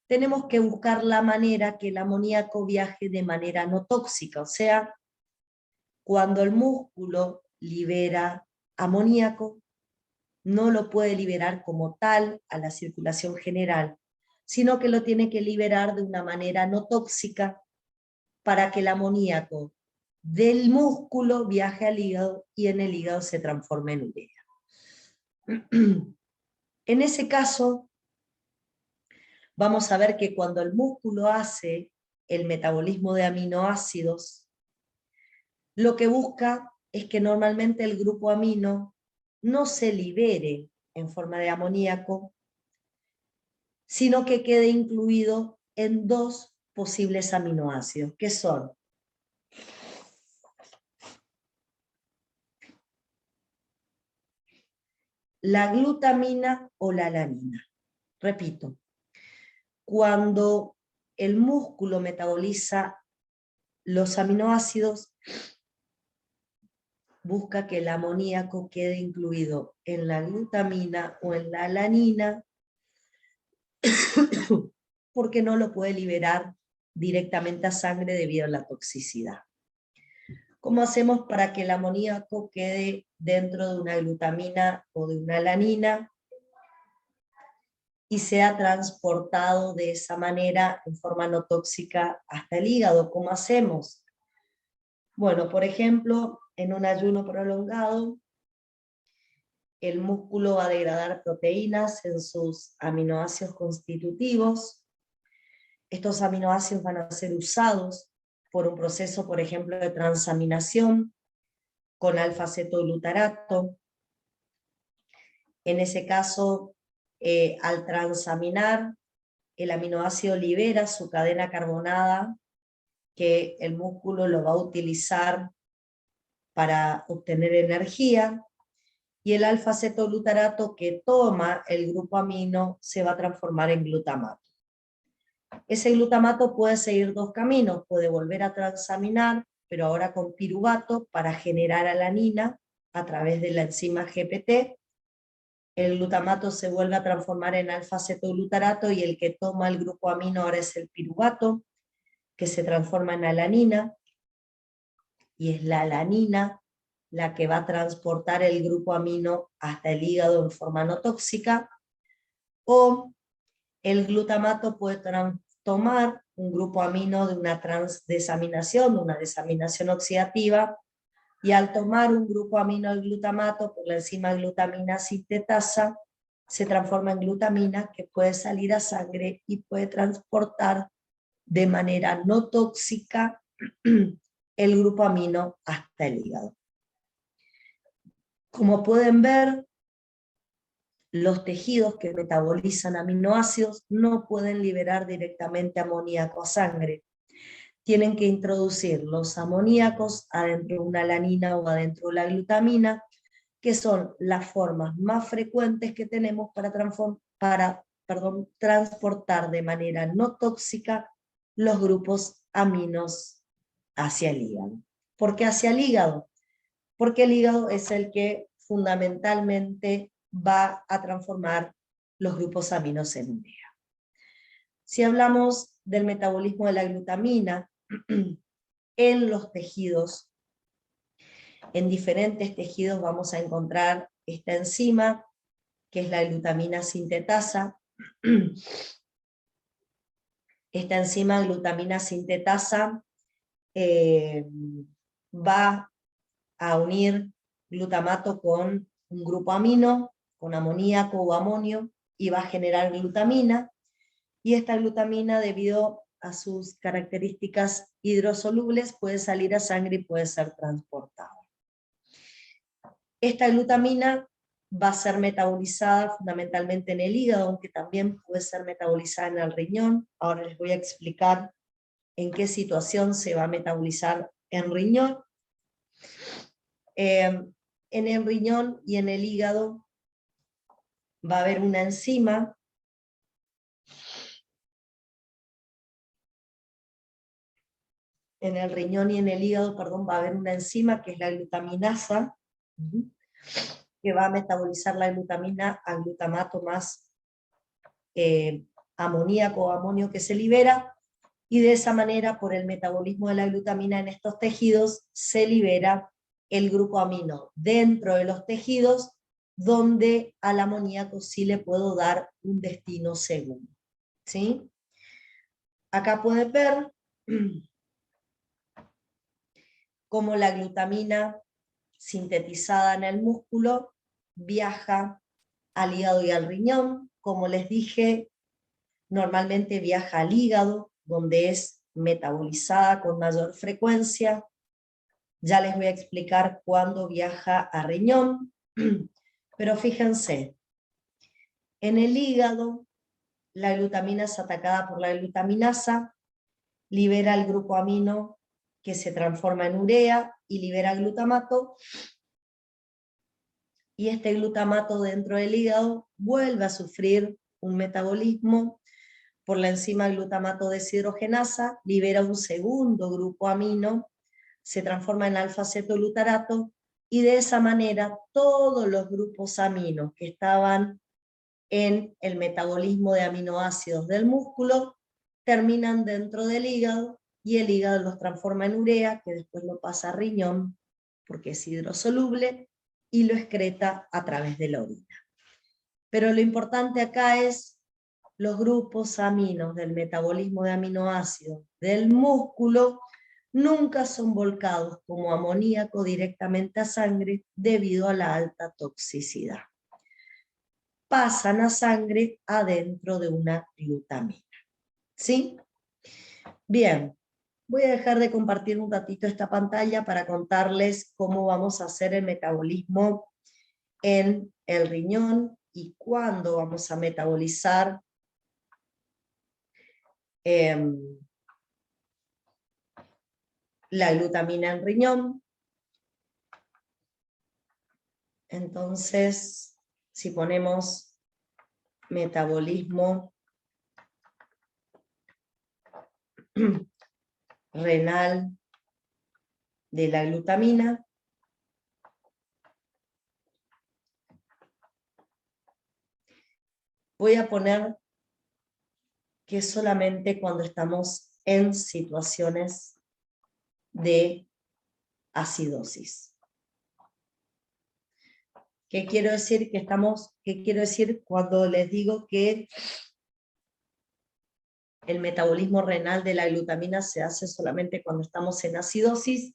A: tenemos que buscar la manera que el amoníaco viaje de manera no tóxica, o sea, Cuando el músculo libera amoníaco, no lo puede liberar como tal a la circulación general, sino que lo tiene que liberar de una manera no tóxica para que el amoníaco del músculo viaje al hígado y en el hígado se transforme en urea. En ese caso, vamos a ver que cuando el músculo hace el metabolismo de aminoácidos, lo que busca es que normalmente el grupo amino no se libere en forma de amoníaco, sino que quede incluido en dos posibles aminoácidos, que son la glutamina o la alanina. Repito, cuando el músculo metaboliza los aminoácidos, busca que el amoníaco quede incluido en la glutamina o en la alanina, porque no lo puede liberar directamente a sangre debido a la toxicidad. ¿Cómo hacemos para que el amoníaco quede dentro de una glutamina o de una alanina y sea transportado de esa manera en forma no tóxica hasta el hígado? ¿Cómo hacemos? Bueno, por ejemplo, en un ayuno prolongado, el músculo va a degradar proteínas en sus aminoácidos constitutivos. Estos aminoácidos van a ser usados por un proceso, por ejemplo, de transaminación con alfa-cetoglutarato. En ese caso, al transaminar, el aminoácido libera su cadena carbonada, que el músculo lo va a utilizar para obtener energía, y el alfa-cetoglutarato que toma el grupo amino se va a transformar en glutamato. Ese glutamato puede seguir dos caminos, puede volver a transaminar, pero ahora con piruvato para generar alanina a través de la enzima GPT. El glutamato se vuelve a transformar en alfa-cetoglutarato y el que toma el grupo amino ahora es el piruvato, que se transforma en alanina, y es la alanina la que va a transportar el grupo amino hasta el hígado en forma no tóxica, o el glutamato puede tomar un grupo amino de una transdesaminación, de una desaminación oxidativa, y al tomar un grupo amino del glutamato por la enzima glutamina sintetasa, se transforma en glutamina que puede salir a sangre y puede transportar de manera no tóxica el grupo amino hasta el hígado. Como pueden ver, los tejidos que metabolizan aminoácidos no pueden liberar directamente amoníaco a sangre. Tienen que introducir los amoníacos adentro de una alanina o adentro de la glutamina, que son las formas más frecuentes que tenemos para transportar de manera no tóxica los grupos aminos hacia el hígado. ¿Por qué hacia el hígado? Porque el hígado es el que fundamentalmente va a transformar los grupos aminos en urea. Si hablamos del metabolismo de la glutamina en los tejidos, en diferentes tejidos vamos a encontrar esta enzima, que es la glutamina sintetasa. Esta enzima glutamina sintetasa va a unir glutamato con un grupo amino, con amoníaco o amonio, y va a generar glutamina, y esta glutamina, debido a sus características hidrosolubles, puede salir a sangre y puede ser transportada. Esta glutamina va a ser metabolizada fundamentalmente en el hígado, aunque también puede ser metabolizada en el riñón. Ahora les voy a explicar en qué situación se va a metabolizar en riñón. En el riñón y en el hígado va a haber una enzima va a haber una enzima que es la glutaminasa, que va a metabolizar la glutamina al glutamato más amoníaco o amonio que se libera, y de esa manera, por el metabolismo de la glutamina en estos tejidos, se libera el grupo amino dentro de los tejidos, donde al amoníaco sí le puedo dar un destino seguro. ¿Sí? Acá pueden ver cómo la glutamina sintetizada en el músculo viaja al hígado y al riñón. Como les dije, normalmente viaja al hígado, donde es metabolizada con mayor frecuencia. Ya les voy a explicar cuándo viaja a riñón, pero fíjense, en el hígado la glutamina es atacada por la glutaminasa, libera el grupo amino que se transforma en urea y libera glutamato, y este glutamato dentro del hígado vuelve a sufrir un metabolismo por la enzima glutamato deshidrogenasa, libera un segundo grupo amino, se transforma en alfa-cetoglutarato, y de esa manera todos los grupos aminos que estaban en el metabolismo de aminoácidos del músculo terminan dentro del hígado, y el hígado los transforma en urea, que después lo pasa a riñón, porque es hidrosoluble, y lo excreta a través de la orina. Pero lo importante acá es los grupos aminos del metabolismo de aminoácidos del músculo nunca son volcados como amoníaco directamente a sangre debido a la alta toxicidad. Pasan a sangre adentro de una glutamina. ¿Sí? Bien, voy a dejar de compartir un ratito esta pantalla para contarles cómo vamos a hacer el metabolismo en el riñón y cuándo vamos a metabolizar la glutamina en riñón. Entonces, si ponemos metabolismo renal de la glutamina, voy a poner que solamente cuando estamos en situaciones de acidosis. ¿Qué quiero decir? ¿Qué quiero decir cuando les digo que el metabolismo renal de la glutamina se hace solamente cuando estamos en acidosis?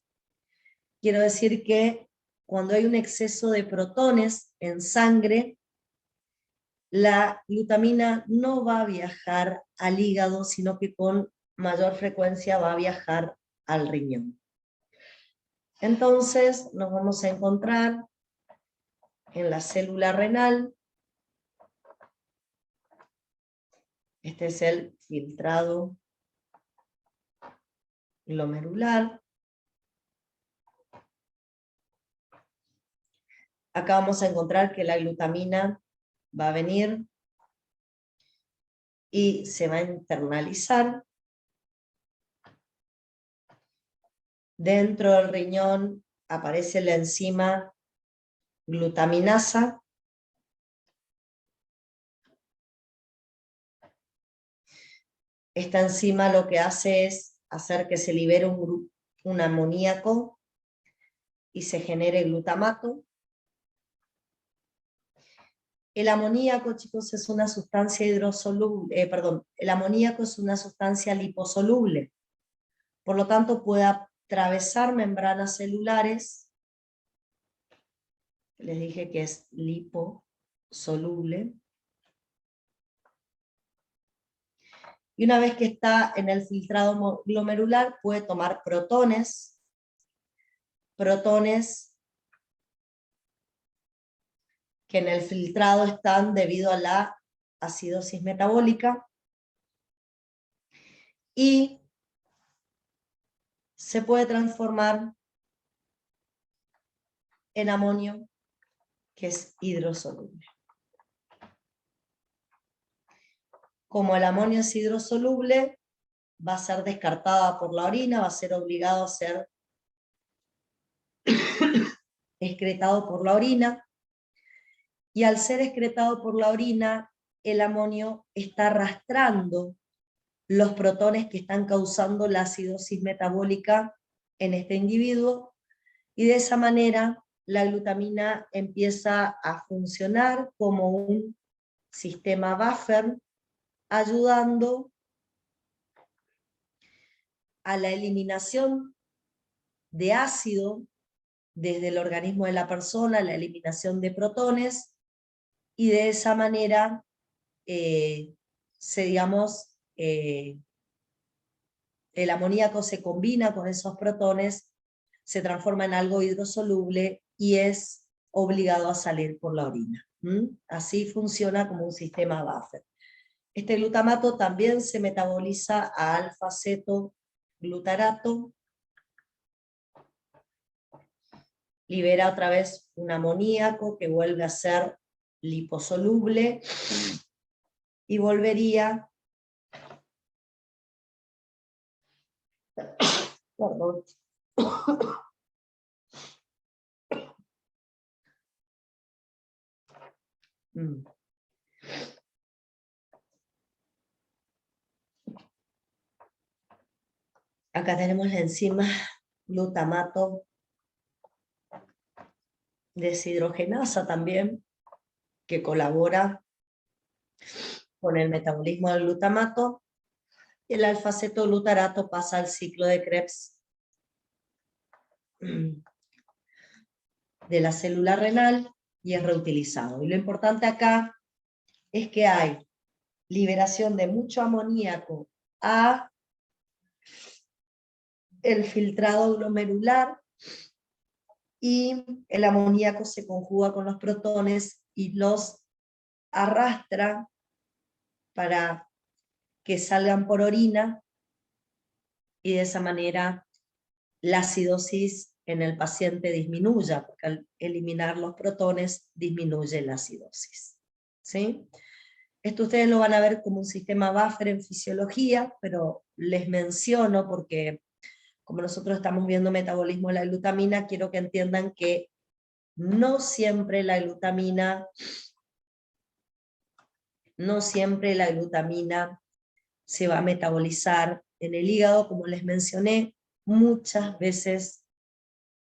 A: Quiero decir que cuando hay un exceso de protones en sangre, la glutamina no va a viajar al hígado, sino que con mayor frecuencia va a viajar al riñón. Entonces nos vamos a encontrar en la célula renal. Este es el filtrado glomerular. Acá vamos a encontrar que la glutamina va a venir y se va a internalizar. Dentro del riñón aparece la enzima glutaminasa. Esta enzima lo que hace es hacer que se libere un amoníaco y se genere glutamato. El amoníaco, chicos, es una sustancia hidrosoluble, el amoníaco es una sustancia liposoluble. Por lo tanto, puede atravesar membranas celulares. Les dije que es liposoluble. Y una vez que está en el filtrado glomerular, puede tomar protones que en el filtrado están debido a la acidosis metabólica, y se puede transformar en amonio, que es hidrosoluble. Como el amonio es hidrosoluble, va a ser descartada por la orina, va a ser obligado a ser excretado por la orina, y al ser excretado por la orina, el amonio está arrastrando los protones que están causando la acidosis metabólica en este individuo, y de esa manera la glutamina empieza a funcionar como un sistema buffer, ayudando a la eliminación de ácido desde el organismo de la persona, la eliminación de protones, y de esa manera el amoníaco se combina con esos protones, se transforma en algo hidrosoluble y es obligado a salir por la orina. Así funciona como un sistema buffer. Este glutamato también se metaboliza a alfa-cetoglutarato, libera otra vez un amoníaco que vuelve a ser liposoluble y volvería perdón, acá tenemos la enzima glutamato deshidrogenasa también, que colabora con el metabolismo del glutamato. El alfa-cetoglutarato pasa al ciclo de Krebs de la célula renal y es reutilizado. Y lo importante acá es que hay liberación de mucho amoníaco a el filtrado glomerular, y el amoníaco se conjuga con los protones y los arrastra para que salgan por orina, y de esa manera la acidosis en el paciente disminuya, porque al eliminar los protones disminuye la acidosis. ¿Sí? Esto ustedes lo van a ver como un sistema buffer en fisiología, pero les menciono porque como nosotros estamos viendo metabolismo de la glutamina, quiero que entiendan que no siempre la glutamina se va a metabolizar en el hígado, como les mencioné, muchas veces,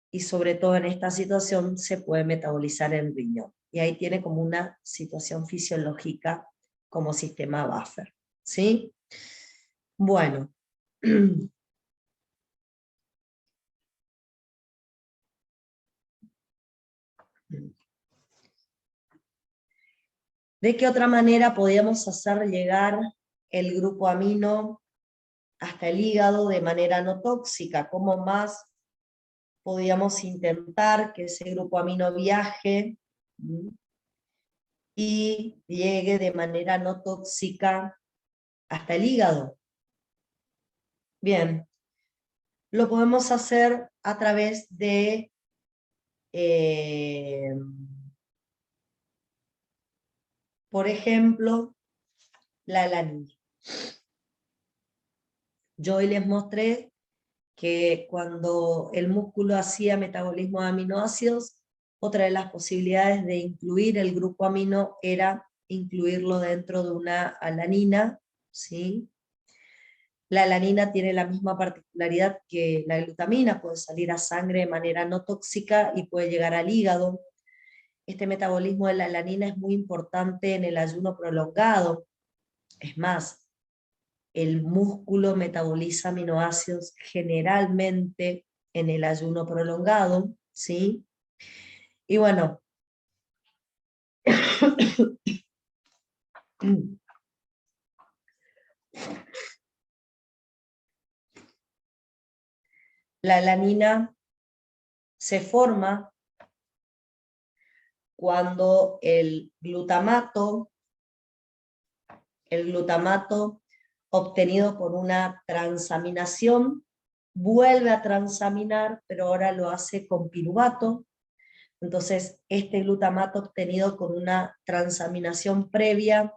A: y sobre todo en esta situación, se puede metabolizar en el riñón. Y ahí tiene como una situación fisiológica como sistema buffer. ¿Sí? Bueno. ¿De qué otra manera podíamos hacer llegar el grupo amino hasta el hígado de manera no tóxica? ¿Cómo más podíamos intentar que ese grupo amino viaje y llegue de manera no tóxica hasta el hígado? Bien, lo podemos hacer a través de por ejemplo, la alanina. Yo hoy les mostré que cuando el músculo hacía metabolismo de aminoácidos, otra de las posibilidades de incluir el grupo amino era incluirlo dentro de una alanina, ¿sí? La alanina tiene la misma particularidad que la glutamina, puede salir a sangre de manera no tóxica y puede llegar al hígado. Este metabolismo de la alanina es muy importante en el ayuno prolongado. Es más, el músculo metaboliza aminoácidos generalmente en el ayuno prolongado, ¿sí? Y bueno, la alanina se forma cuando el glutamato obtenido por una transaminación vuelve a transaminar, pero ahora lo hace con piruvato. Entonces, este glutamato obtenido con una transaminación previa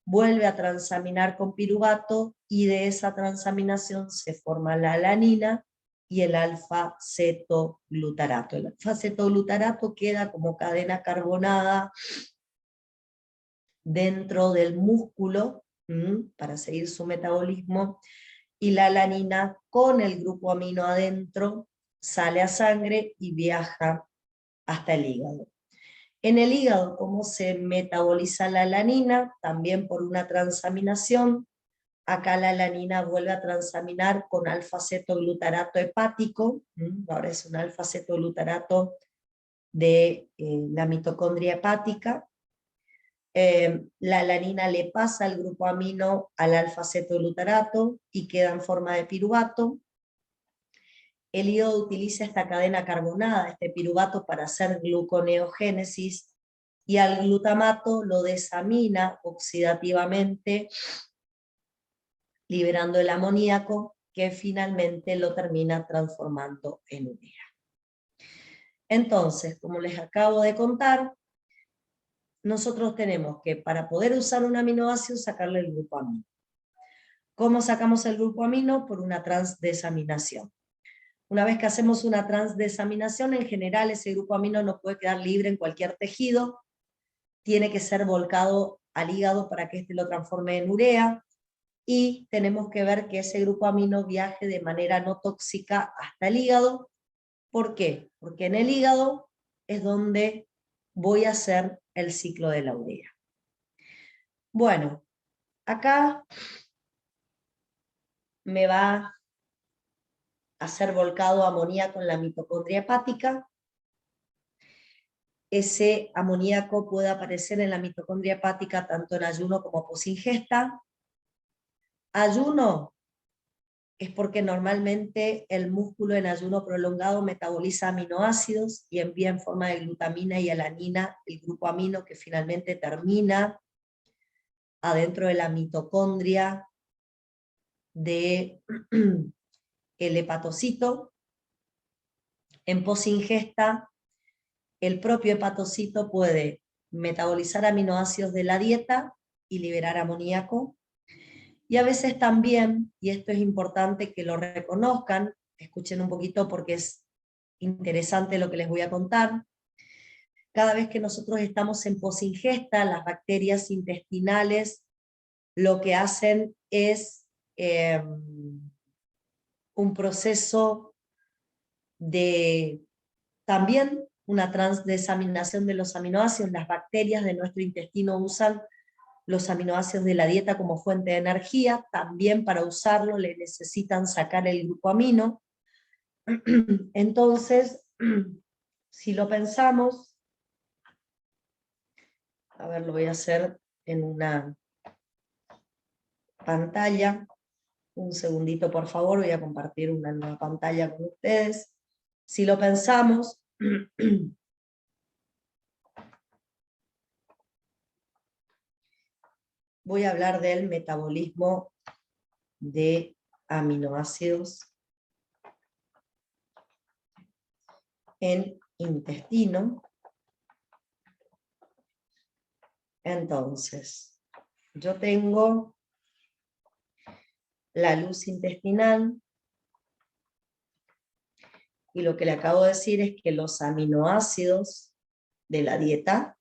A: vuelve a transaminar con piruvato, y de esa transaminación se forma la alanina y el alfa-cetoglutarato. El alfa-cetoglutarato queda como cadena carbonada dentro del músculo, para seguir su metabolismo, y la alanina con el grupo amino adentro sale a sangre y viaja hasta el hígado. En el hígado, ¿cómo se metaboliza la alanina? También por una transaminación. Acá la alanina vuelve a transaminar con alfa-cetoglutarato hepático, ahora es un alfa-cetoglutarato de la mitocondria hepática. La alanina le pasa el grupo amino al alfa-cetoglutarato y queda en forma de piruvato. El hígado utiliza esta cadena carbonada, este piruvato, para hacer gluconeogénesis, y al glutamato lo desamina oxidativamente, liberando el amoníaco, que finalmente lo termina transformando en urea. Entonces, como les acabo de contar, nosotros tenemos que, para poder usar un aminoácido, sacarle el grupo amino. ¿Cómo sacamos el grupo amino? Por una transdesaminación. Una vez que hacemos una transdesaminación, en general ese grupo amino no puede quedar libre en cualquier tejido, tiene que ser volcado al hígado para que éste lo transforme en urea, y tenemos que ver que ese grupo amino viaje de manera no tóxica hasta el hígado. ¿Por qué? Porque en el hígado es donde voy a hacer el ciclo de la urea. Bueno, acá me va a ser volcado amoníaco en la mitocondria hepática. Ese amoníaco puede aparecer en la mitocondria hepática tanto en ayuno como posingesta. Ayuno es porque normalmente el músculo en ayuno prolongado metaboliza aminoácidos y envía en forma de glutamina y alanina el grupo amino, que finalmente termina adentro de la mitocondria del hepatocito. En posingesta, el propio hepatocito puede metabolizar aminoácidos de la dieta y liberar amoníaco. Y a veces también, y esto es importante que lo reconozcan, escuchen un poquito porque es interesante lo que les voy a contar, cada vez que nosotros estamos en posingesta, las bacterias intestinales lo que hacen es un proceso de también una transdesaminación de los aminoácidos. Las bacterias de nuestro intestino usan los aminoácidos de la dieta como fuente de energía, también para usarlo le necesitan sacar el grupo amino. Entonces, si lo pensamos, a ver, lo voy a hacer en una pantalla, un segundito por favor, voy a compartir una nueva pantalla con ustedes. Si lo pensamos, voy a hablar del metabolismo de aminoácidos en intestino. Entonces, yo tengo la luz intestinal, y lo que le acabo de decir es que los aminoácidos de la dieta,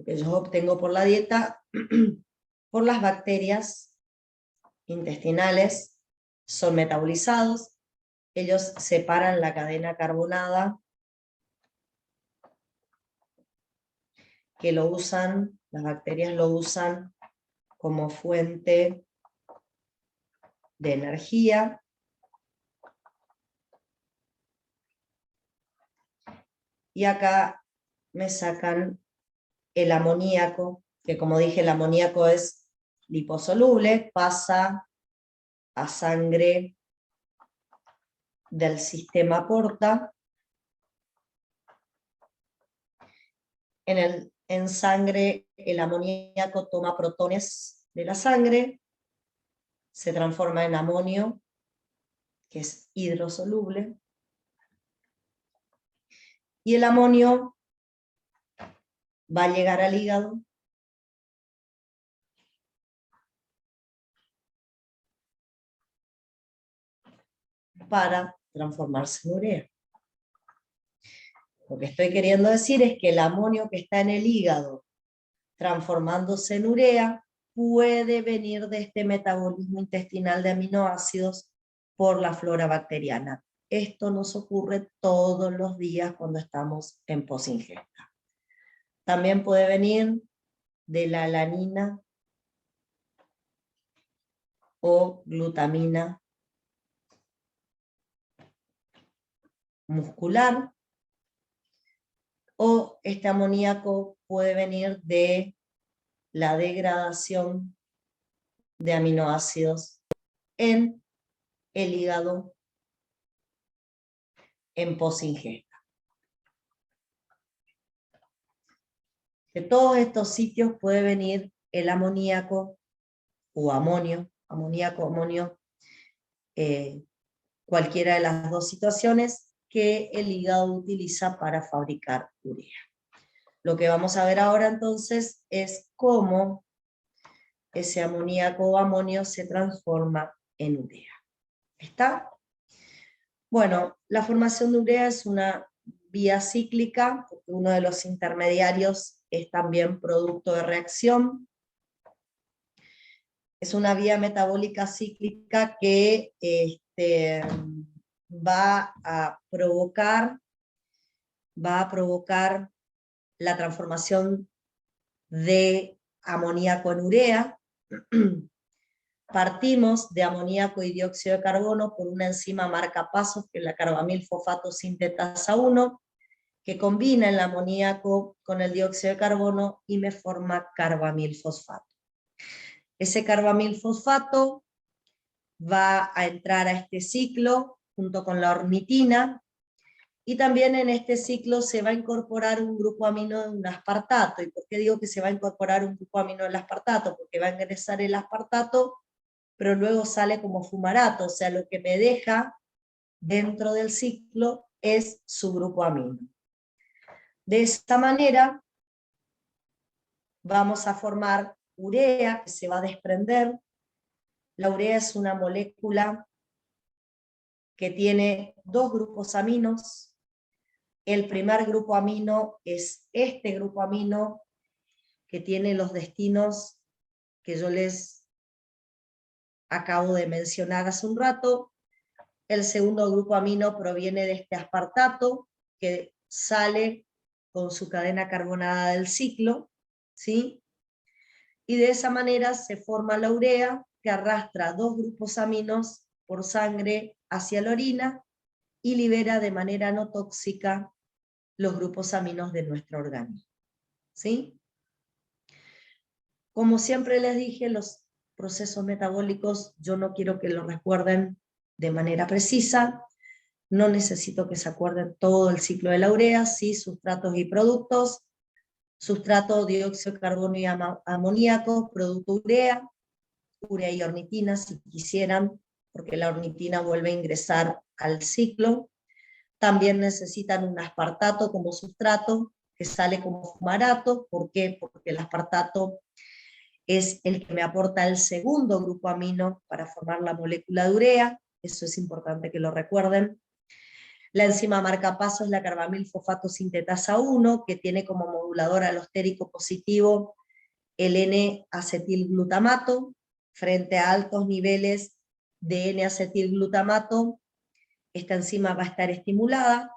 A: que yo obtengo por la dieta, por las bacterias intestinales, son metabolizados. Ellos separan la cadena carbonada, que lo usan, las bacterias lo usan como fuente de energía. Y acá me sacan el amoníaco, que como dije, el amoníaco es liposoluble, pasa a sangre del sistema porta. En sangre el amoníaco toma protones de la sangre, se transforma en amonio, que es hidrosoluble, y el amonio va a llegar al hígado para transformarse en urea. Lo que estoy queriendo decir es que el amonio que está en el hígado transformándose en urea puede venir de este metabolismo intestinal de aminoácidos por la flora bacteriana. Esto nos ocurre todos los días cuando estamos en posingesta. También puede venir de la alanina o glutamina muscular, o este amoníaco puede venir de la degradación de aminoácidos en el hígado en posingesta. De todos estos sitios puede venir el amoníaco o amonio, amoníaco, amonio, cualquiera de las dos situaciones que el hígado utiliza para fabricar urea. Lo que vamos a ver ahora entonces es cómo ese amoníaco o amonio se transforma en urea. ¿Está? Bueno, la formación de urea es una vía cíclica, porque uno de los intermediarios es también producto de reacción. Es una vía metabólica cíclica que va a provocar la transformación de amoníaco en urea. Partimos de amoníaco y dióxido de carbono por una enzima marcapasos, que es la carbamilfosfato sintetasa 1, que combina el amoníaco con el dióxido de carbono y me forma carbamilfosfato. Ese carbamilfosfato va a entrar a este ciclo junto con la ornitina, y también en este ciclo se va a incorporar un grupo amino de un aspartato. ¿Y por qué digo que se va a incorporar un grupo amino del aspartato? Porque va a ingresar el aspartato, pero luego sale como fumarato, o sea, lo que me deja dentro del ciclo es su grupo amino. De esta manera vamos a formar urea, que se va a desprender. La urea es una molécula que tiene dos grupos aminos. El primer grupo amino es este grupo amino, que tiene los destinos que yo les acabo de mencionar hace un rato. El segundo grupo amino proviene de este aspartato, que sale con su cadena carbonada del ciclo, ¿sí? Y de esa manera se forma la urea, que arrastra dos grupos aminos por sangre hacia la orina y libera de manera no tóxica los grupos aminos de nuestro organismo, ¿sí? Como siempre les dije, los procesos metabólicos yo no quiero que los recuerden de manera precisa, no necesito que se acuerden todo el ciclo de la urea, sí, sustratos y productos, sustrato, dióxido de carbono y amoníaco, producto urea, urea y ornitina si quisieran, porque la ornitina vuelve a ingresar al ciclo. También necesitan un aspartato como sustrato, que sale como fumarato. ¿Por qué? Porque el aspartato es el que me aporta el segundo grupo amino para formar la molécula de urea. Eso es importante que lo recuerden. La enzima marcapaso es la carbamilfosfato sintetasa 1, que tiene como modulador alostérico positivo el N-acetilglutamato. Frente a altos niveles de N-acetilglutamato, esta enzima va a estar estimulada.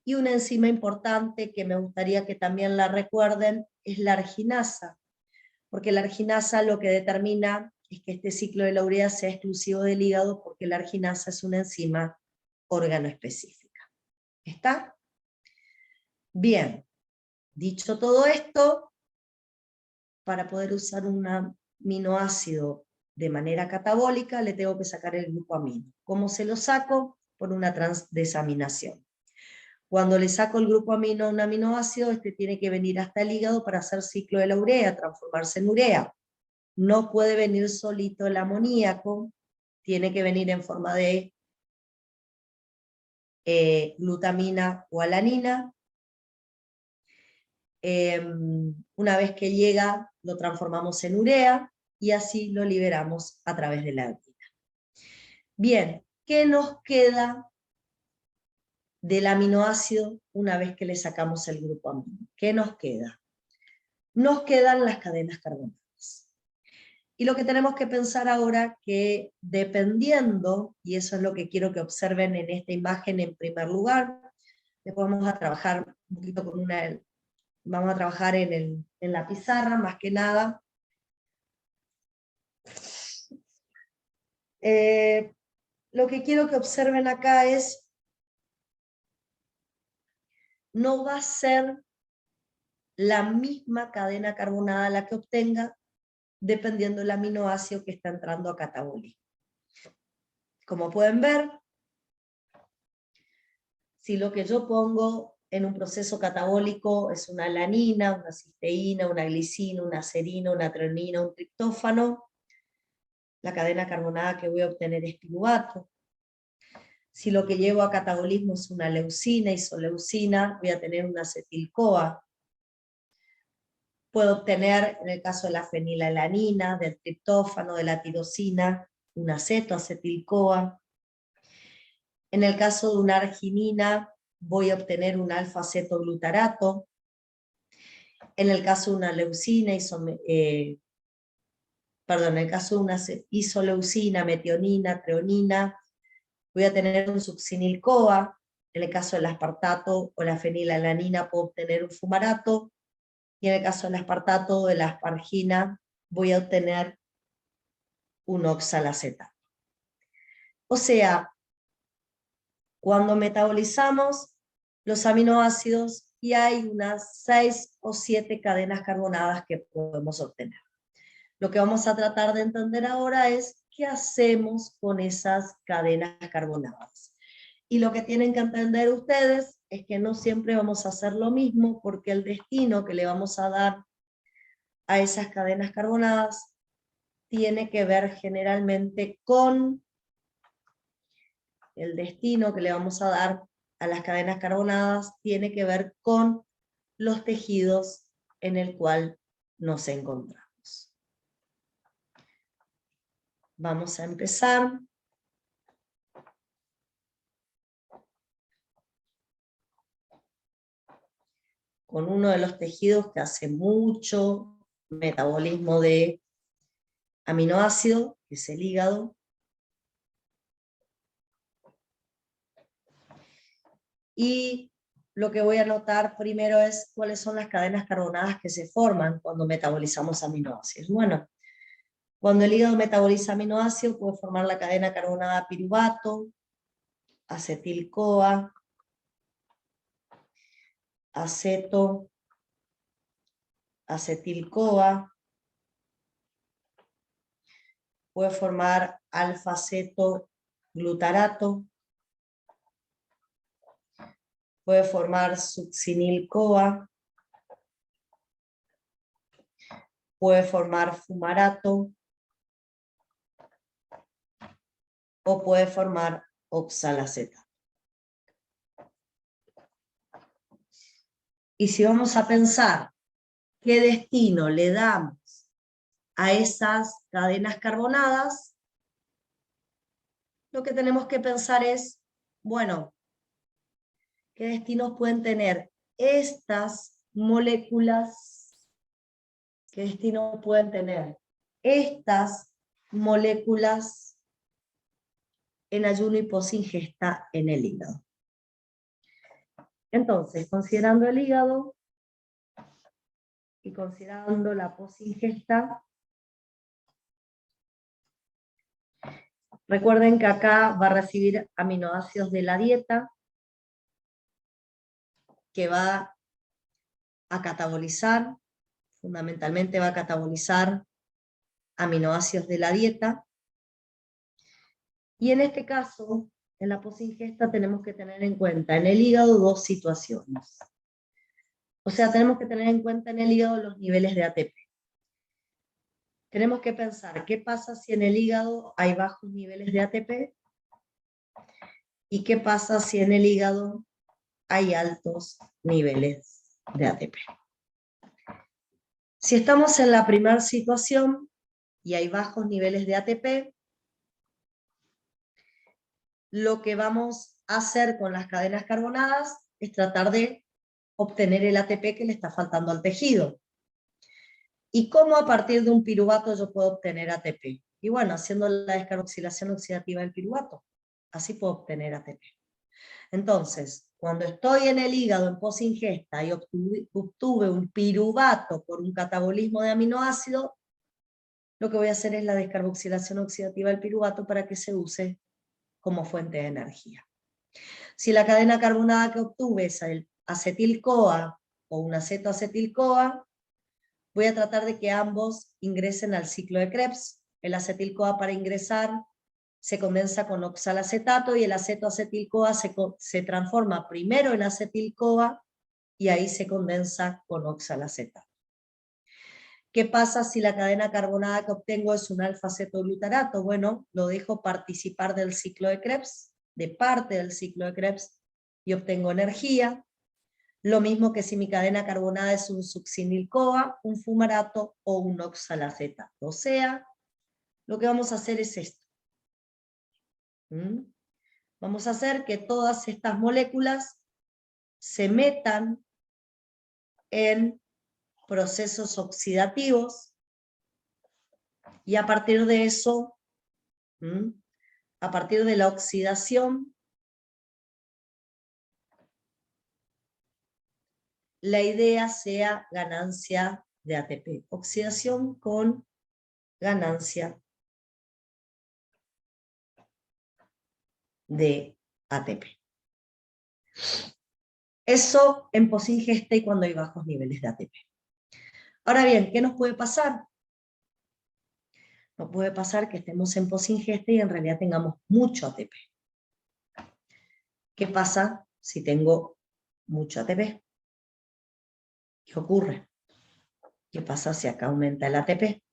A: Y una enzima importante que me gustaría que también la recuerden es la arginasa, porque la arginasa lo que determina es que este ciclo de la urea sea exclusivo del hígado, porque la arginasa es una enzima organoespecífica. ¿Está? Bien, dicho todo esto, para poder usar un aminoácido de manera catabólica, le tengo que sacar el grupo amino. ¿Cómo se lo saco? Por una transdesaminación. Cuando le saco el grupo amino a un aminoácido, este tiene que venir hasta el hígado para hacer ciclo de la urea, transformarse en urea. No puede venir solito el amoníaco, tiene que venir en forma de glutamina o alanina. Una vez que llega, lo transformamos en urea y así lo liberamos a través de la orina. Bien, ¿qué nos queda del aminoácido una vez que le sacamos el grupo amino? ¿Qué nos queda? Nos quedan las cadenas carbonadas. Y lo que tenemos que pensar ahora que dependiendo, y eso es lo que quiero que observen en esta imagen en primer lugar, después vamos a trabajar un poquito con vamos a trabajar en la pizarra más que nada. Lo que quiero que observen acá es, no va a ser la misma cadena carbonada la que obtenga, dependiendo del aminoácido que está entrando a catabolismo. Como pueden ver, si lo que yo pongo en un proceso catabólico es una alanina, una cisteína, una glicina, una serina, una treonina, un triptófano, la cadena carbonada que voy a obtener es piruvato. Si lo que llevo a catabolismo es una leucina, isoleucina, voy a tener una acetil-CoA. Puedo obtener, en el caso de la fenilalanina, del triptófano, de la tirosina, un aceto-acetil-CoA. En el caso de una arginina, voy a obtener un alfa-acetoglutarato. En el caso de una leucina, en el caso de una isoleucina, metionina, treonina, voy a tener un succinil-CoA. En el caso del aspartato o la fenilalanina puedo obtener un fumarato. Y en el caso del aspartato o de la aspargina voy a obtener un oxalacetato. O sea, cuando metabolizamos los aminoácidos y hay unas 6 o 7 cadenas carbonadas que podemos obtener. Lo que vamos a tratar de entender ahora es qué hacemos con esas cadenas carbonadas. Y lo que tienen que entender ustedes es que no siempre vamos a hacer lo mismo, porque el destino que le vamos a dar a esas cadenas carbonadas tiene que ver generalmente con el destino que le vamos a dar a las cadenas carbonadas, tiene que ver con los tejidos en el cual nos encontramos. Vamos a empezar. Con uno de los tejidos que hace mucho metabolismo de aminoácido, que es el hígado. Y lo que voy a notar primero es cuáles son las cadenas carbonadas que se forman cuando metabolizamos aminoácidos. Bueno, cuando el hígado metaboliza aminoácidos puede formar la cadena carbonada piruvato, acetil-CoA, aceto, acetil-CoA, puede formar alfa-aceto-glutarato, puede formar succinil-CoA, puede formar fumarato, o puede formar oxalacetato. Y si vamos a pensar qué destino le damos a esas cadenas carbonadas, lo que tenemos que pensar es, bueno, ¿qué destinos pueden tener estas moléculas? ¿Qué destino pueden tener estas moléculas en ayuno y posingesta en el hígado? Entonces, considerando el hígado y considerando la posingesta, recuerden que acá va a recibir aminoácidos de la dieta, que va a catabolizar, fundamentalmente va a catabolizar aminoácidos de la dieta. Y en este caso, en la posingesta tenemos que tener en cuenta en el hígado dos situaciones. O sea, tenemos que tener en cuenta en el hígado los niveles de ATP. Tenemos que pensar qué pasa si en el hígado hay bajos niveles de ATP y qué pasa si en el hígado hay altos niveles de ATP. Si estamos en la primera situación y hay bajos niveles de ATP, lo que vamos a hacer con las cadenas carbonadas es tratar de obtener el ATP que le está faltando al tejido. ¿Y cómo a partir de un piruvato yo puedo obtener ATP? Y bueno, haciendo la descarboxilación oxidativa del piruvato. Así puedo obtener ATP. Entonces, cuando estoy en el hígado en posingesta y obtuve un piruvato por un catabolismo de aminoácido, lo que voy a hacer es la descarboxilación oxidativa del piruvato para que se use como fuente de energía. Si la cadena carbonada que obtuve es el acetil-CoA o un acetoacetil-CoA, voy a tratar de que ambos ingresen al ciclo de Krebs. El acetil-CoA para ingresar se condensa con oxalacetato y el acetoacetil-CoA se transforma primero en acetil-CoA y ahí se condensa con oxalacetato. ¿Qué pasa si la cadena carbonada que obtengo es un alfa-acetoglutarato? Bueno, lo dejo participar del ciclo de Krebs, de parte del ciclo de Krebs, y obtengo energía. Lo mismo que si mi cadena carbonada es un succinil-CoA, un fumarato o un oxalacetato. O sea, lo que vamos a hacer es esto. Vamos a hacer que todas estas moléculas se metan en procesos oxidativos y a partir de eso, a partir de la oxidación, la idea sea ganancia de ATP. Oxidación con ganancia de ATP. Eso en posingesta y cuando hay bajos niveles de ATP. Ahora bien, ¿qué nos puede pasar? Nos puede pasar que estemos en posingesta y en realidad tengamos mucho ATP. ¿Qué pasa si tengo mucho ATP? ¿Qué ocurre? ¿Qué pasa si acá aumenta el ATP?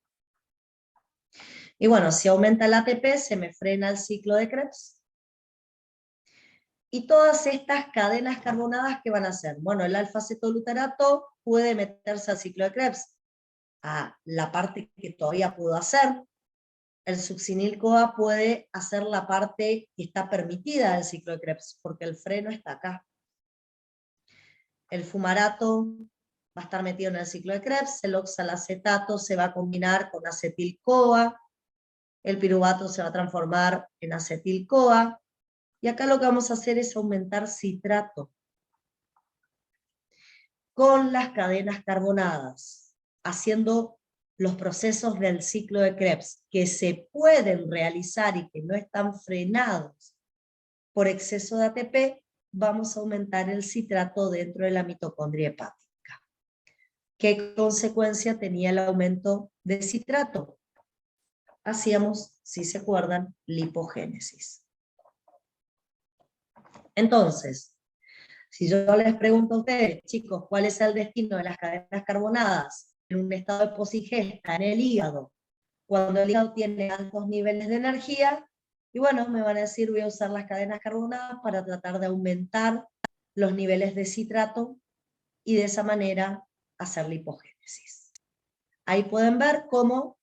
A: Y bueno, si aumenta el ATP, se me frena el ciclo de Krebs. Y todas estas cadenas carbonadas, ¿qué van a hacer? Bueno, el alfa-acetoglutarato puede meterse al ciclo de Krebs. La parte que todavía puedo hacer. El succinil-CoA puede hacer la parte que está permitida del ciclo de Krebs, porque el freno está acá. El fumarato va a estar metido en el ciclo de Krebs, el oxalacetato se va a combinar con acetil-CoA, el piruvato se va a transformar en acetil-CoA, y acá lo que vamos a hacer es aumentar citrato con las cadenas carbonadas, haciendo los procesos del ciclo de Krebs que se pueden realizar y que no están frenados por exceso de ATP, vamos a aumentar el citrato dentro de la mitocondria hepática. ¿Qué consecuencia tenía el aumento de citrato? Hacíamos, si se acuerdan, lipogénesis. Entonces, si yo les pregunto a ustedes, chicos, ¿cuál es el destino de las cadenas carbonadas en un estado de posingesta en el hígado, cuando el hígado tiene altos niveles de energía? Y bueno, me van a decir, voy a usar las cadenas carbonadas para tratar de aumentar los niveles de citrato y de esa manera hacer lipogénesis. Ahí pueden ver cómo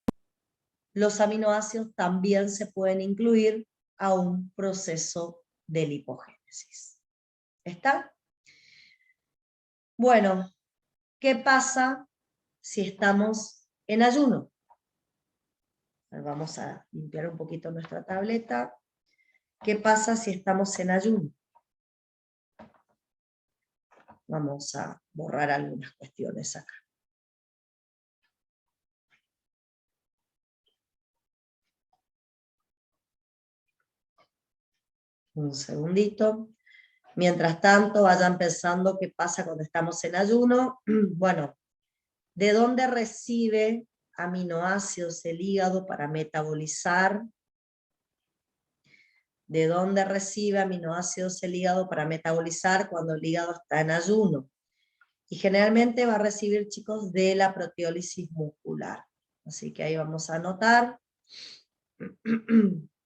A: los aminoácidos también se pueden incluir a un proceso de lipogénesis. ¿Está? Bueno, ¿qué pasa si estamos en ayuno? Vamos a limpiar un poquito nuestra tableta. ¿Qué pasa si estamos en ayuno? Vamos a borrar algunas cuestiones acá. Un segundito. Mientras tanto, vayan pensando qué pasa cuando estamos en ayuno. Bueno, ¿de dónde recibe aminoácidos el hígado para metabolizar? ¿De dónde recibe aminoácidos el hígado para metabolizar cuando el hígado está en ayuno? Y generalmente va a recibir, chicos, de la proteólisis muscular. Así que ahí vamos a anotar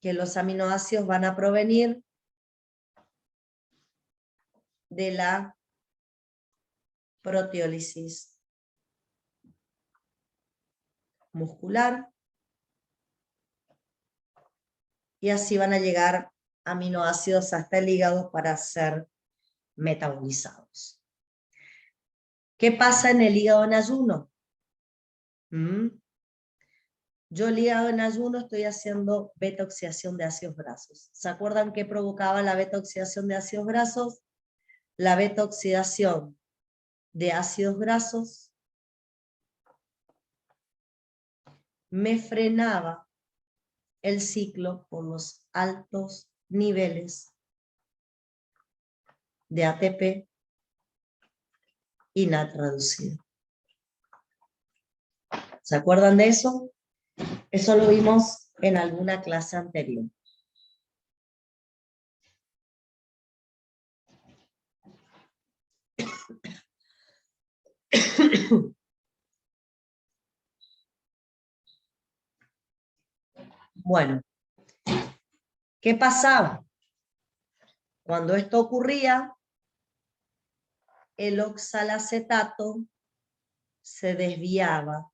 A: que los aminoácidos van a provenir de la proteólisis muscular. Y así van a llegar aminoácidos hasta el hígado para ser metabolizados. ¿Qué pasa en el hígado en ayuno? ¿Mm? Yo ligado en ayuno estoy haciendo beta-oxidación de ácidos grasos. ¿Se acuerdan qué provocaba la beta-oxidación de ácidos grasos? La beta-oxidación de ácidos grasos me frenaba el ciclo por los altos niveles de ATP y NAT reducido. ¿Se acuerdan de eso? Eso lo vimos en alguna clase anterior. Bueno, ¿qué pasaba? Cuando esto ocurría, el oxalacetato se desviaba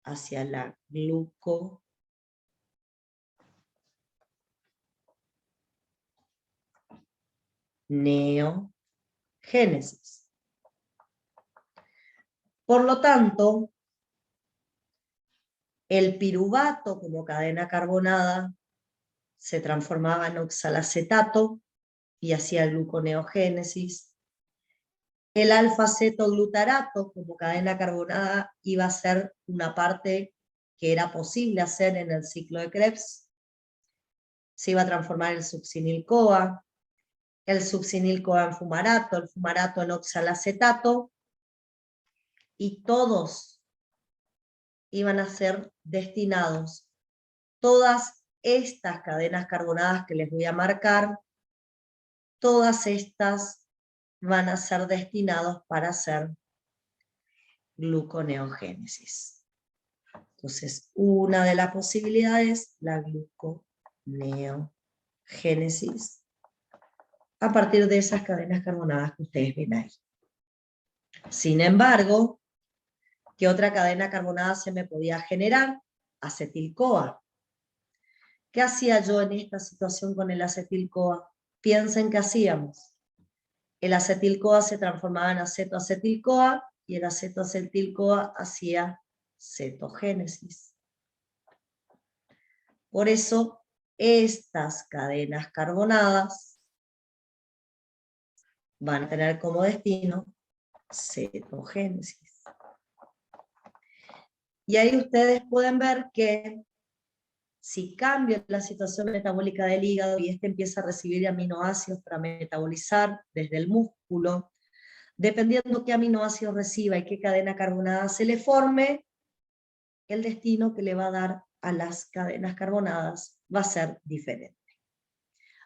A: hacia la gluconeogénesis. Por lo tanto, el piruvato como cadena carbonada se transformaba en oxalacetato y hacía gluconeogénesis. El alfa-cetoglutarato como cadena carbonada iba a ser una parte que era posible hacer en el ciclo de Krebs. Se iba a transformar el succinil-CoA en fumarato, el fumarato en oxalacetato, y todos iban a ser destinados, todas estas cadenas carbonadas que les voy a marcar, todas estas van a ser destinados para hacer gluconeogénesis. Entonces, una de las posibilidades, la gluconeogénesis, a partir de esas cadenas carbonadas que ustedes ven ahí. Sin embargo, ¿qué otra cadena carbonada se me podía generar? Acetil-CoA. ¿Qué hacía yo en esta situación con el acetil-CoA? Piensen qué hacíamos. El acetil-CoA se transformaba en acetoacetil-CoA y el acetoacetil-CoA hacía cetogénesis. Por eso, estas cadenas carbonadas van a tener como destino cetogénesis. Y ahí ustedes pueden ver que si cambia la situación metabólica del hígado y este empieza a recibir aminoácidos para metabolizar desde el músculo, dependiendo qué aminoácidos reciba y qué cadena carbonada se le forme, el destino que le va a dar a las cadenas carbonadas va a ser diferente.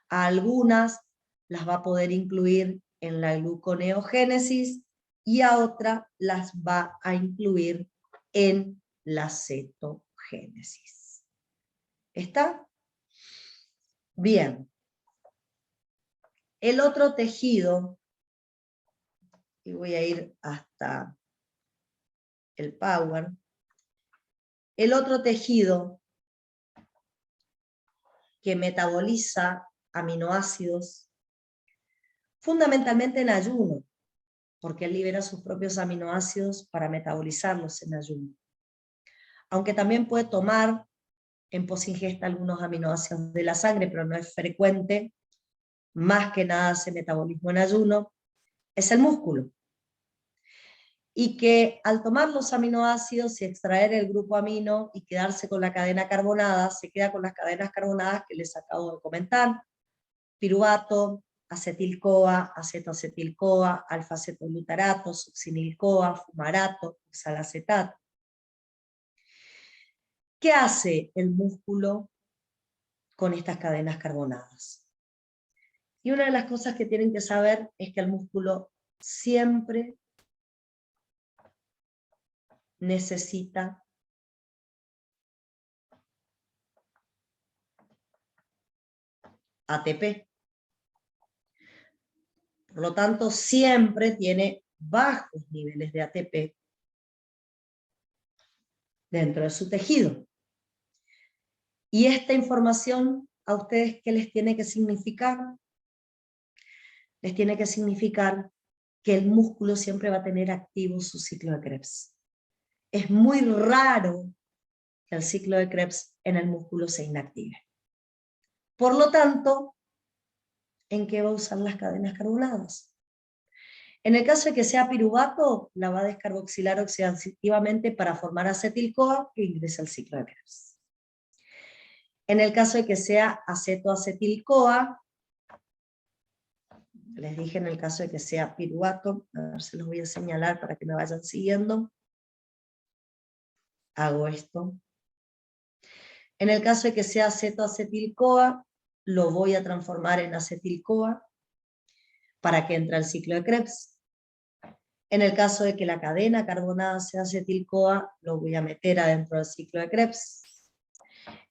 A: A algunas las va a poder incluir en la gluconeogénesis y a otras las va a incluir en la cetogénesis. ¿Está? Bien. El otro tejido, y voy a ir hasta el Power, el otro tejido que metaboliza aminoácidos, fundamentalmente en ayuno, porque él libera sus propios aminoácidos para metabolizarlos en ayuno. Aunque también puede tomar en posingesta algunos aminoácidos de la sangre, pero no es frecuente, más que nada hace metabolismo en ayuno, es el músculo. Y que al tomar los aminoácidos y extraer el grupo amino y quedarse con la cadena carbonada, se queda con las cadenas carbonadas que les acabo de comentar: piruvato, acetil-CoA, acetoacetil-CoA, alfa-cetoglutarato, succinil-CoA, fumarato, oxalacetato. ¿Qué hace el músculo con estas cadenas carbonadas? Y una de las cosas que tienen que saber es que el músculo siempre necesita ATP. Por lo tanto, siempre tiene bajos niveles de ATP dentro de su tejido. Y esta información, ¿a ustedes qué les tiene que significar? Les tiene que significar que el músculo siempre va a tener activo su ciclo de Krebs. es muy raro que el ciclo de Krebs en el músculo se inactive. Por lo tanto, ¿en qué va a usar las cadenas carbonadas? En el caso de que sea piruvato, la va a descarboxilar oxidativamente para formar acetil-CoA que ingresa al ciclo de Krebs. En el caso de que sea acetoacetil-CoA, les dije en el caso de que sea piruvato, a ver si los voy a señalar para que me vayan siguiendo. Hago esto. En el caso de que sea acetoacetil-CoA, lo voy a transformar en acetil-CoA para que entre al ciclo de Krebs. En el caso de que la cadena carbonada sea acetil-CoA, lo voy a meter adentro del ciclo de Krebs.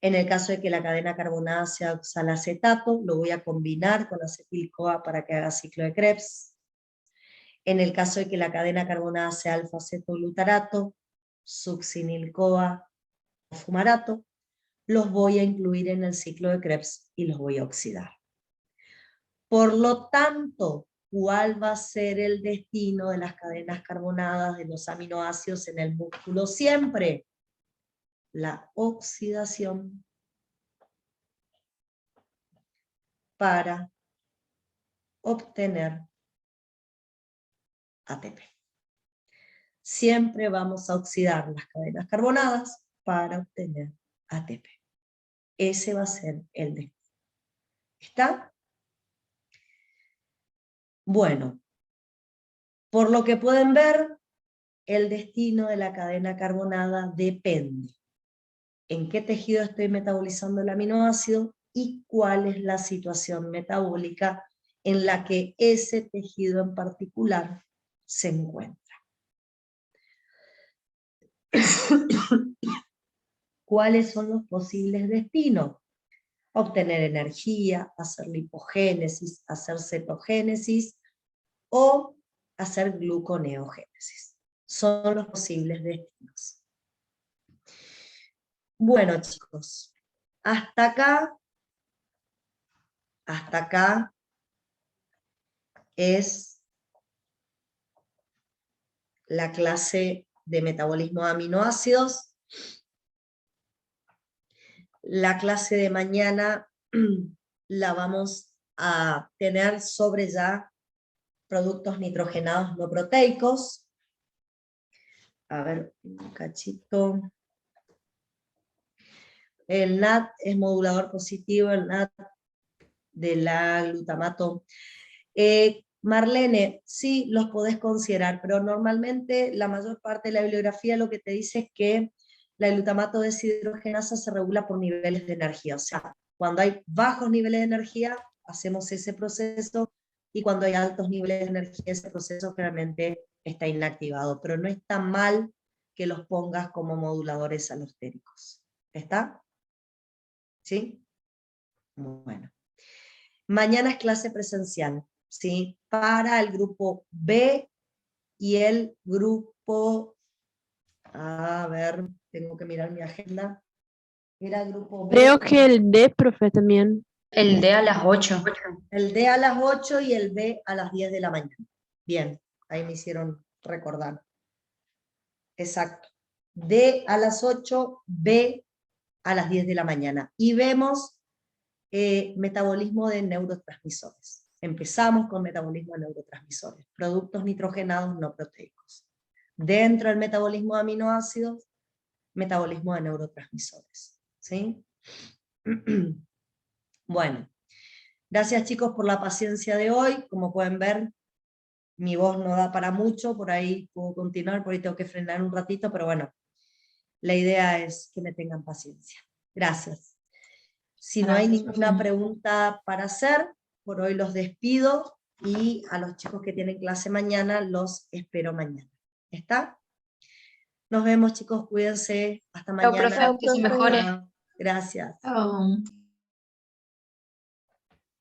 A: En el caso de que la cadena carbonada sea oxalacetato, lo voy a combinar con acetil-CoA para que haga ciclo de Krebs. En el caso de que la cadena carbonada sea alfa-acetoglutarato, succinil-CoA o fumarato, los voy a incluir en el ciclo de Krebs y los voy a oxidar. Por lo tanto, ¿cuál va a ser el destino de las cadenas carbonadas de los aminoácidos en el músculo siempre? La oxidación para obtener ATP. Siempre vamos a oxidar las cadenas carbonadas para obtener ATP. Ese va a ser el destino. ¿Está? Bueno, por lo que pueden ver, el destino de la cadena carbonada depende en qué tejido estoy metabolizando el aminoácido y cuál es la situación metabólica en la que ese tejido en particular se encuentra. ¿Cuáles son los posibles destinos? Obtener energía, hacer lipogénesis, hacer cetogénesis o hacer gluconeogénesis. Son los posibles destinos. Bueno, chicos, hasta acá es la clase de metabolismo de aminoácidos. La clase de mañana la vamos a tener sobre ya productos nitrogenados no proteicos. A ver, un cachito. El NAT es modulador positivo, el NAT de la glutamato. Marlene, sí los podés considerar, pero normalmente la mayor parte de la bibliografía lo que te dice es que la glutamato deshidrogenasa se regula por niveles de energía. O sea, cuando hay bajos niveles de energía, hacemos ese proceso, y cuando hay altos niveles de energía, ese proceso generalmente está inactivado. Pero no está mal que los pongas como moduladores alostéricos. ¿Está? ¿Sí? Bueno. Mañana es clase presencial, ¿sí? Para el grupo B y el grupo... A ver, tengo que mirar mi agenda. Era el grupo B.
C: Creo que el D, profe, también.
D: El D a las 8.
A: El D a las 8 y el B a las 10 de la mañana. Bien, ahí me hicieron recordar. Exacto. D a las 8, B a las 10 de la mañana. Y vemos metabolismo de neurotransmisores. Empezamos con metabolismo de neurotransmisores, productos nitrogenados no proteicos. Dentro del metabolismo de aminoácidos, metabolismo de neurotransmisores. ¿Sí? Bueno, gracias chicos por la paciencia de hoy. Como pueden ver, mi voz no da para mucho, por ahí puedo continuar, por ahí tengo que frenar un ratito, pero bueno, la idea es que me tengan paciencia. Gracias. Si no hay ninguna pregunta para hacer, por hoy los despido, y a los chicos que tienen clase mañana los espero mañana. ¿Está? Nos vemos chicos, cuídense, hasta mañana.
D: Chao, profe, que se mejore.
A: Gracias.
D: Chao.